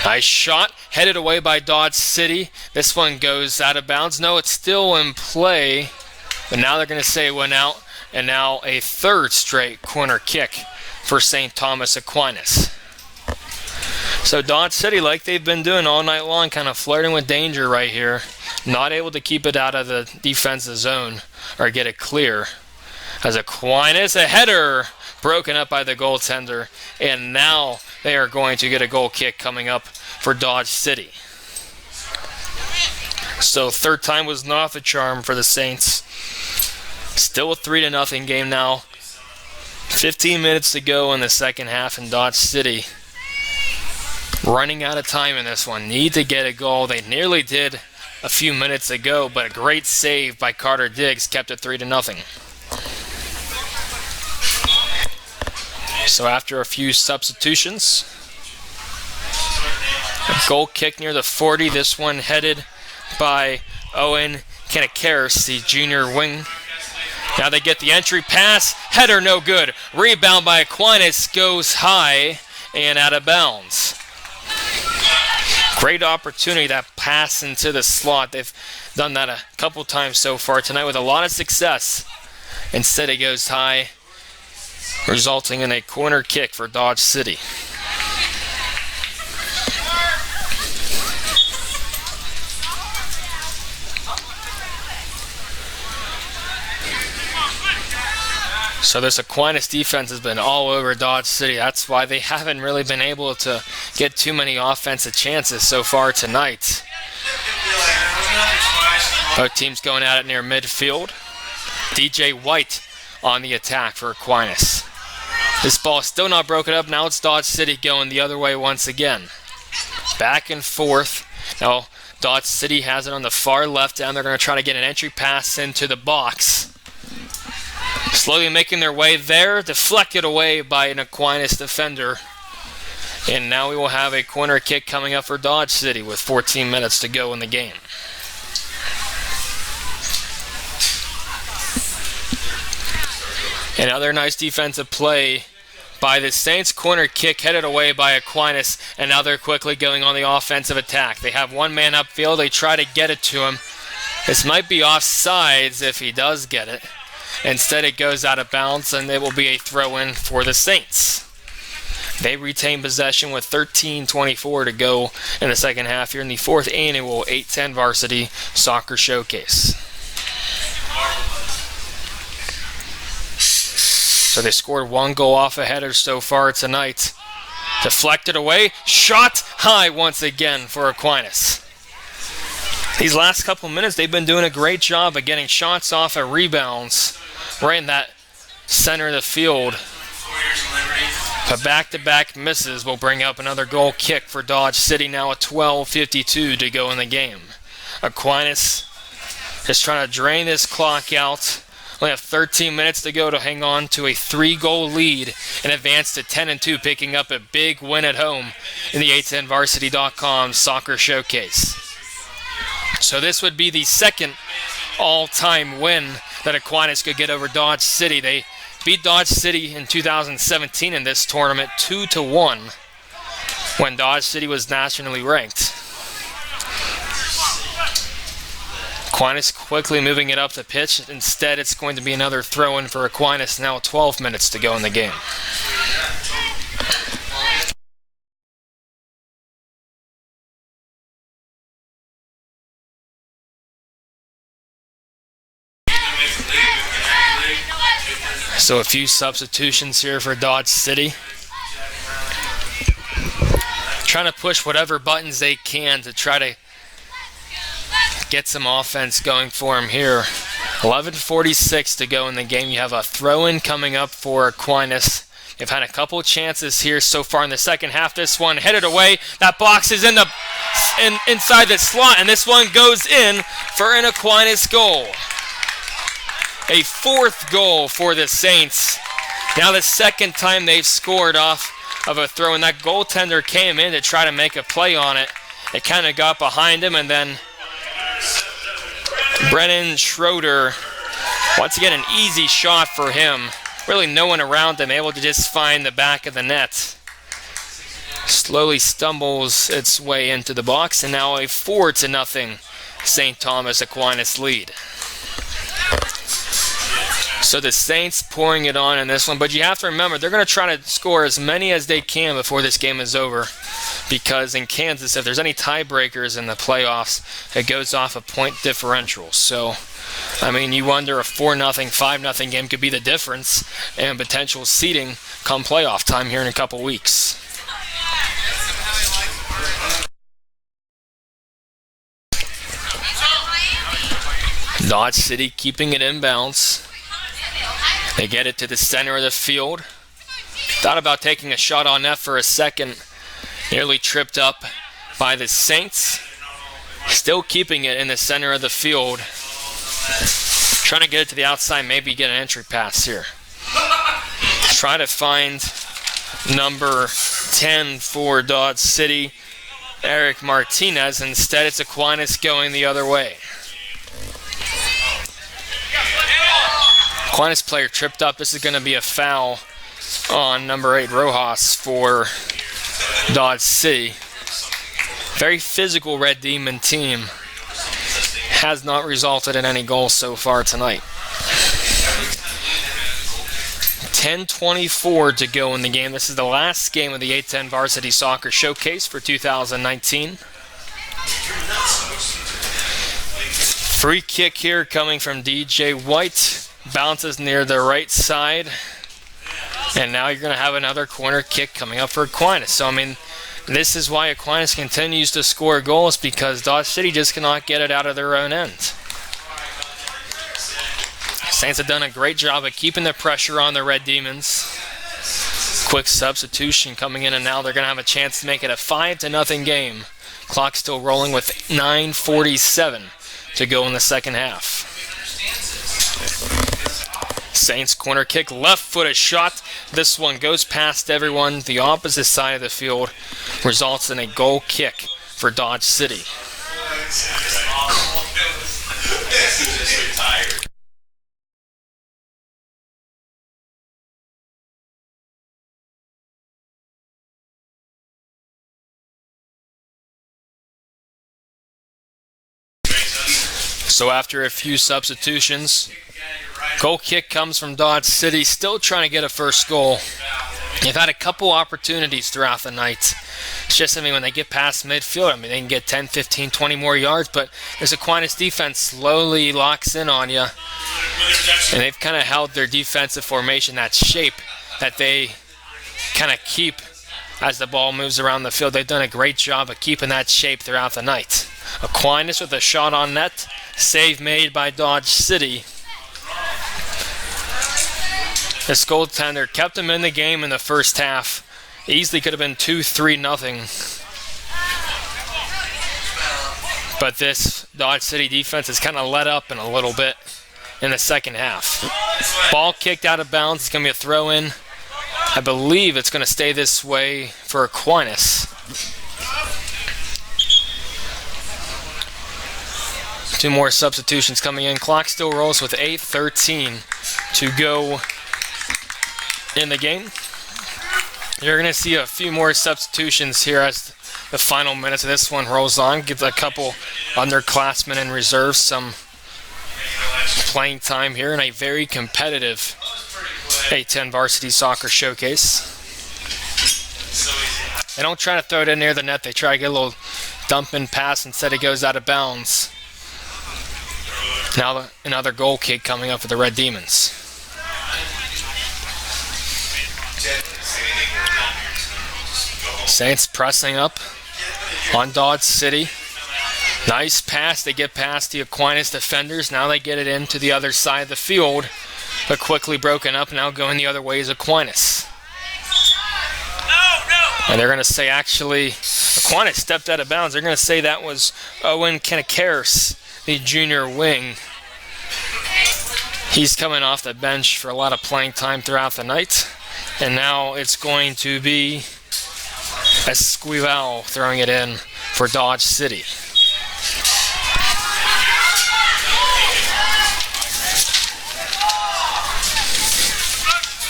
Nice shot, headed away by Dodge City. This one goes out of bounds. No, it's still in play, but now they're going to say it went out, and now a third straight corner kick for St. Thomas Aquinas. So Dodge City, like they've been doing all night long, kind of flirting with danger right here. Not able to keep it out of the defensive zone or get it clear. As Aquinas, a header broken up by the goaltender, and now they are going to get a goal kick coming up for Dodge City. So third time was not the charm for the Saints. Still a 3-0 game now. 15 minutes to go in the second half, and Dodge City running out of time in this one. Need to get a goal. They nearly did a few minutes ago, but a great save by Carter Diggs kept it 3-0. So after a few substitutions, a goal kick near the 40. This one headed by Owen Kanakaris, the junior wing. Now they get the entry pass. Header no good. Rebound by Aquinas goes high and out of bounds. Great opportunity, that pass into the slot. They've done that a couple times so far tonight with a lot of success. Instead it goes high, resulting in a corner kick for Dodge City. So this Aquinas defense has been all over Dodge City. That's why they haven't really been able to get too many offensive chances so far tonight. Both teams going at it near midfield. DJ White on the attack for Aquinas. This ball is still not broken up. Now it's Dodge City going the other way once again. Back and forth. Now Dodge City has it on the far left end. They're going to try to get an entry pass into the box. Slowly making their way there, deflected away by an Aquinas defender. And now we will have a corner kick coming up for Dodge City with 14 minutes to go in the game. Another nice defensive play by the Saints. Corner kick headed away by Aquinas, and now they're quickly going on the offensive attack. They have one man upfield. They try to get it to him. This might be offsides if he does get it. Instead, it goes out of bounds, and it will be a throw-in for the Saints. They retain possession with 13:24 to go in the second half here in the fourth annual 8-10 Varsity Soccer Showcase. So they scored one goal off a header so far tonight. Deflected away, shot high once again for Aquinas. These last couple minutes, they've been doing a great job of getting shots off of rebounds right in that center of the field. But back-to-back misses will bring up another goal kick for Dodge City now at 12:52 to go in the game. Aquinas just trying to drain this clock out. Only have 13 minutes to go to hang on to a 3-goal lead and advance to 10-2, picking up a big win at home in the 810varsity.com Soccer Showcase. So this would be the second all-time win that Aquinas could get over Dodge City. They beat Dodge City in 2017 in this tournament 2-1 when Dodge City was nationally ranked. Aquinas quickly moving it up the pitch. Instead, it's going to be another throw-in for Aquinas. Now 12 minutes to go in the game. So a few substitutions here for Dodge City. Trying to push whatever buttons they can to try to get some offense going for them here. 11:46 to go in the game. You have a throw-in coming up for Aquinas. They've had a couple chances here so far in the second half. This one headed away. That box is inside the slot, and this one goes in for an Aquinas goal. A fourth goal for the Saints. Now the second time they've scored off of a throw, and that goaltender came in to try to make a play on it. It kind of got behind him, and then Brennan Schroeder, once again, an easy shot for him. Really no one around him, able to just find the back of the net. Slowly stumbles its way into the box, and now a 4-0 St. Thomas Aquinas lead. So the Saints pouring it on in this one, but you have to remember, they're going to try to score as many as they can before this game is over, because in Kansas, if there's any tiebreakers in the playoffs, it goes off a point differential. So, I mean, you wonder if 4-0, 5-0 game could be the difference in potential seeding come playoff time here in a couple weeks. Dodge City keeping it inbounds. They get it to the center of the field. Thought about taking a shot on net for a second. Nearly tripped up by the Saints. Still keeping it in the center of the field. Trying to get it to the outside, maybe get an entry pass here. Try to find number 10 for Dodge City, Eric Martinez. Instead, it's Aquinas going the other way. Aquinas player tripped up. This is going to be a foul on number 8, Rojas, for Dodge City. Very physical Red Demon team. Has not resulted in any goals so far tonight. 10:24 to go in the game. This is the last game of the 810 Varsity Soccer Showcase for 2019. Free kick here coming from DJ White. Bounces near the right side. And now you're going to have another corner kick coming up for Aquinas. So, I mean, this is why Aquinas continues to score goals, because Dodge City just cannot get it out of their own end. Saints have done a great job of keeping the pressure on the Red Demons. Quick substitution coming in, and now they're going to have a chance to make it a 5-0 game. Clock still rolling with 9:47 to go in the second half. Saints corner kick, left-footed shot. This one goes past everyone. The opposite side of the field results in a goal kick for Dodge City. So after a few substitutions, goal kick comes from Dodge City, still trying to get a first goal. They've had a couple opportunities throughout the night. It's just, I mean, when they get past midfield, I mean, they can get 10, 15, 20 more yards, but this Aquinas defense slowly locks in on you. And they've kind of held their defensive formation, that shape that they kind of keep as the ball moves around the field. They've done a great job of keeping that shape throughout the night. Aquinas with a shot on net. Save made by Dodge City. This goaltender kept him in the game in the first half. Easily could have been 2-3-0. But this Dodge City defense has kind of let up in a little bit in the second half. Ball kicked out of bounds. It's going to be a throw-in. I believe it's going to stay this way for Aquinas. Two more substitutions coming in. Clock still rolls with 8:13 to go in the game. You're going to see a few more substitutions here as the final minutes of this one rolls on. Give a couple underclassmen in reserve some playing time here in a very competitive 810 Varsity Soccer Showcase. They don't try to throw it in near the net. They try to get a little dump-in pass. Instead, it goes out of bounds. Now another goal kick coming up for the Red Demons. Saints pressing up on Dodge City. Nice pass. They get past the Aquinas defenders. Now they get it into the other side of the field, but quickly broken up. Now going the other way is Aquinas. And they're going to say, actually, Aquinas stepped out of bounds. They're going to say that was Owen Kenakaris, the junior wing. He's coming off the bench for a lot of playing time throughout the night. And now it's going to be Esquivel throwing it in for Dodge City.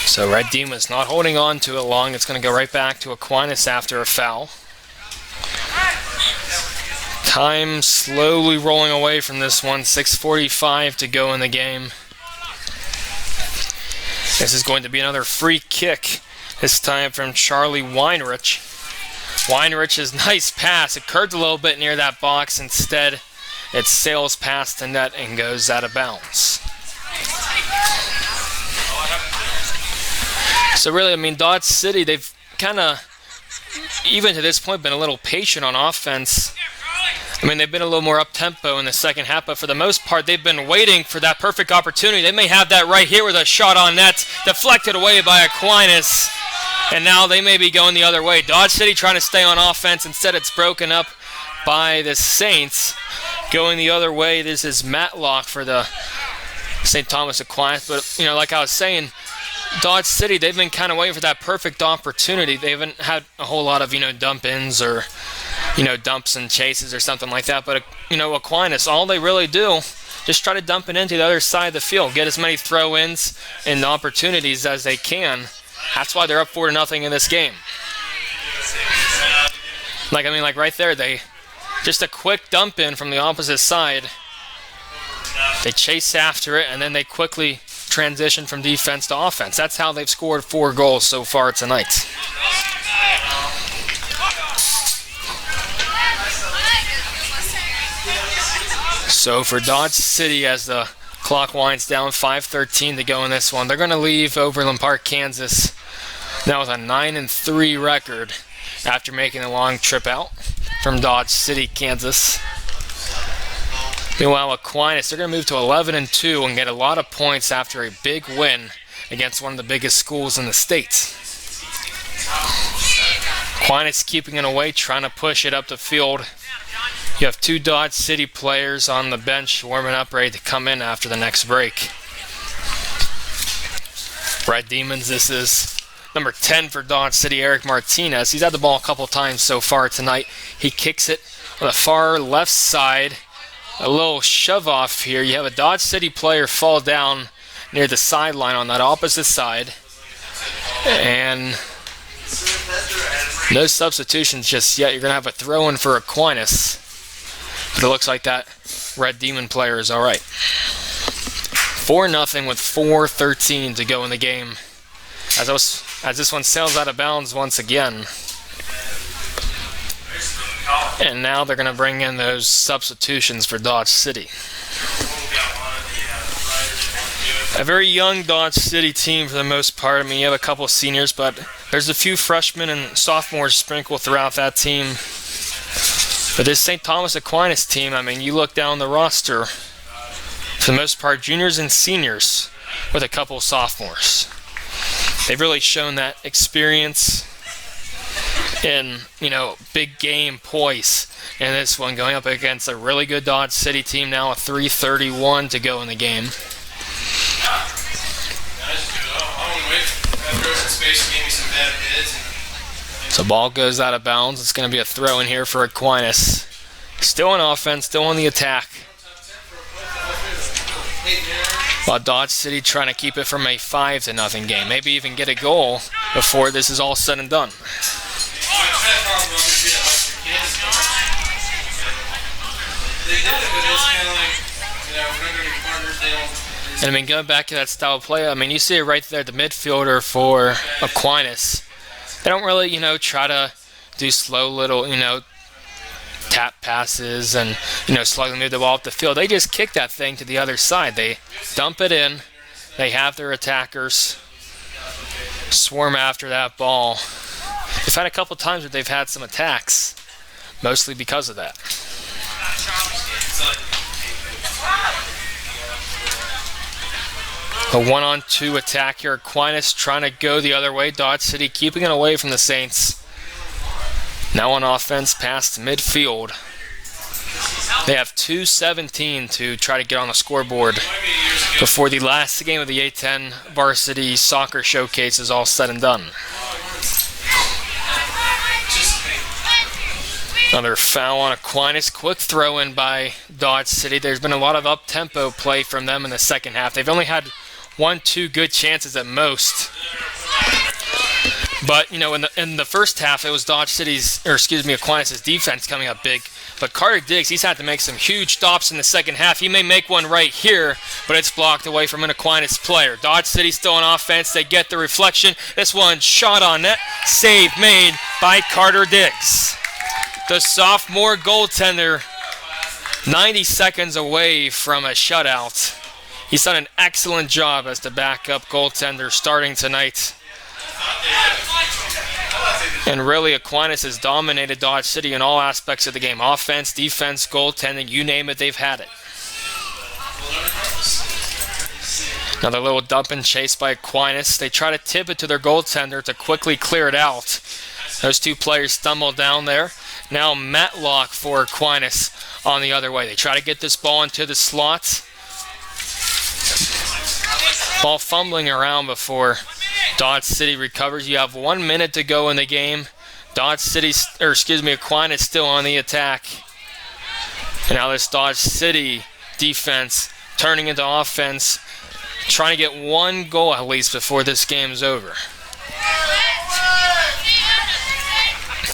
So Red Demons not holding on to it long. It's going to go right back to Aquinas after a foul. Time slowly rolling away from this one. 6:45 to go in the game. This is going to be another free kick. This time from Charlie Weinrich. Weinrich's nice pass. It curved a little bit near that box. Instead, it sails past the net and goes out of bounds. So really, I mean, Dodge City, they've kind of, even to this point, been a little patient on offense. I mean, they've been a little more up-tempo in the second half, but for the most part, they've been waiting for that perfect opportunity. They may have that right here with a shot on net, deflected away by Aquinas, and now they may be going the other way. Dodge City trying to stay on offense. Instead, it's broken up by the Saints. Going the other way, this is Matlock for the St. Thomas Aquinas. But, you know, like I was saying, Dodge City, they've been kind of waiting for that perfect opportunity. They haven't had a whole lot of, dump-ins or, dumps and chases or something like that. But, Aquinas, all they really do, just try to dump it into the other side of the field. Get as many throw-ins and opportunities as they can. That's why they're up 4-0 in this game. Like right there, just a quick dump in from the opposite side. They chase after it, and then they quickly transition from defense to offense. That's how they've scored 4 goals so far tonight. So for Dodge City, as the clock winds down, 5:13 to go in this one, they're going to leave Overland Park, Kansas, now with a 9-3 record after making a long trip out from Dodge City, Kansas. Meanwhile, Aquinas, they're going to move to 11-2 and get a lot of points after a big win against one of the biggest schools in the state. Aquinas keeping it away, trying to push it up the field. You have 2 Dodge City players on the bench warming up, ready to come in after the next break. Red Demons, this is number 10 for Dodge City, Eric Martinez. He's had the ball a couple times so far tonight. He kicks it on the far left side. A little shove off here. You have a Dodge City player fall down near the sideline on that opposite side. And no substitutions just yet. You're going to have a throw in for Aquinas. But it looks like that Red Demon player is all right. 4-0 with 4:13 to go in the game. As this one sails out of bounds once again. And now they're going to bring in those substitutions for Dodge City. A very young Dodge City team for the most part. I mean, you have a couple of seniors, but there's a few freshmen and sophomores sprinkled throughout that team. But this St. Thomas Aquinas team, I mean, you look down the roster, for the most part, juniors and seniors with a couple of sophomores. They've really shown that experience in, big game poise in this one, going up against a really good Dodge City team now with 3:31 to go in the game. So ball goes out of bounds. It's going to be a throw in here for Aquinas. Still on offense, still on the attack. While Dodge City trying to keep it from a 5-0 game. Maybe even get a goal before this is all said and done. And I mean, going back to that style of play, I mean, you see it right there, the midfielder for Aquinas. They don't really, try to do slow little, tap passes and, slowly move the ball up the field. They just kick that thing to the other side. They dump it in. They have their attackers swarm after that ball. They've had a couple times where they've had some attacks, mostly because of that. A 1-on-2 attack here. Aquinas trying to go the other way. Dodge City keeping it away from the Saints. Now on offense past midfield. They have 2:17 to try to get on the scoreboard before the last game of the A10 Varsity Soccer Showcase is all said and done. Another foul on Aquinas. Quick throw in by Dodge City. There's been a lot of up-tempo play from them in the second half. They've only had 1-2 good chances at most. But, you know, in the first half, it was Aquinas' defense coming up big. But Carter Diggs, he's had to make some huge stops in the second half. He may make one right here, but it's blocked away from an Aquinas player. Dodge City still on offense. They get the reflection. This one shot on net. Save made by Carter Diggs. The sophomore goaltender, 90 seconds away from a shutout. He's done an excellent job as the backup goaltender starting tonight. And really, Aquinas has dominated Dodge City in all aspects of the game. Offense, defense, goaltending, you name it, they've had it. Another little dump and chase by Aquinas. They try to tip it to their goaltender to quickly clear it out. Those two players stumble down there. Now Matlock for Aquinas on the other way. They try to get this ball into the slots. Ball fumbling around before Dodge City recovers. You have 1 minute to go in the game. Aquinas still on the attack. And now this Dodge City defense turning into offense, trying to get one goal at least before this game is over.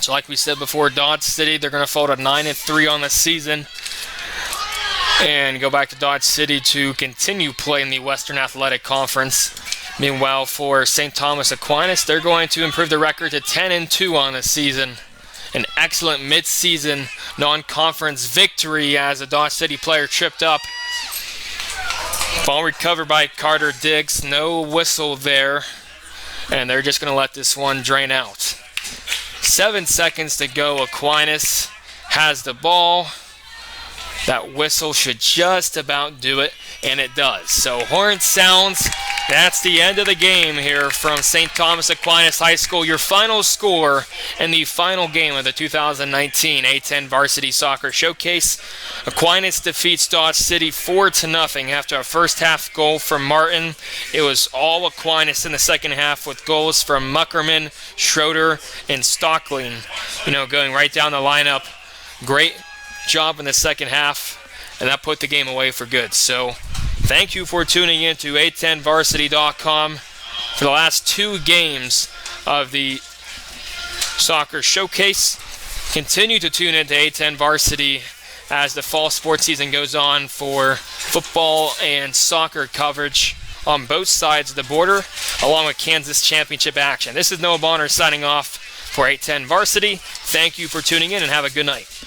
So like we said before, Dodge City, they're going to fall to 9-3 on the season and go back to Dodge City to continue playing the Western Athletic Conference. Meanwhile, for St. Thomas Aquinas, they're going to improve the record to 10-2 on the season. An excellent mid-season non-conference victory as a Dodge City player tripped up. Ball recovered by Carter Diggs. No whistle there. And they're just going to let this one drain out. 7 seconds to go. Aquinas has the ball. That whistle should just about do it, and it does. So horn sounds. That's the end of the game here from St. Thomas Aquinas High School. Your final score in the final game of the 2019 A10 Varsity Soccer Showcase. Aquinas defeats Dodge City 4-0 after a first half goal from Martin. It was all Aquinas in the second half with goals from Muckerman, Schroeder, and Stockling. You know, going right down the lineup. Great job in the second half, and that put the game away for good. So thank you for tuning in to A10Varsity.com for the last 2 games of the soccer showcase. Continue to tune into A10 Varsity as the fall sports season goes on for football and soccer coverage on both sides of the border, along with Kansas Championship action. This is Noah Bonner signing off for A10 Varsity. Thank you for tuning in and have a good night.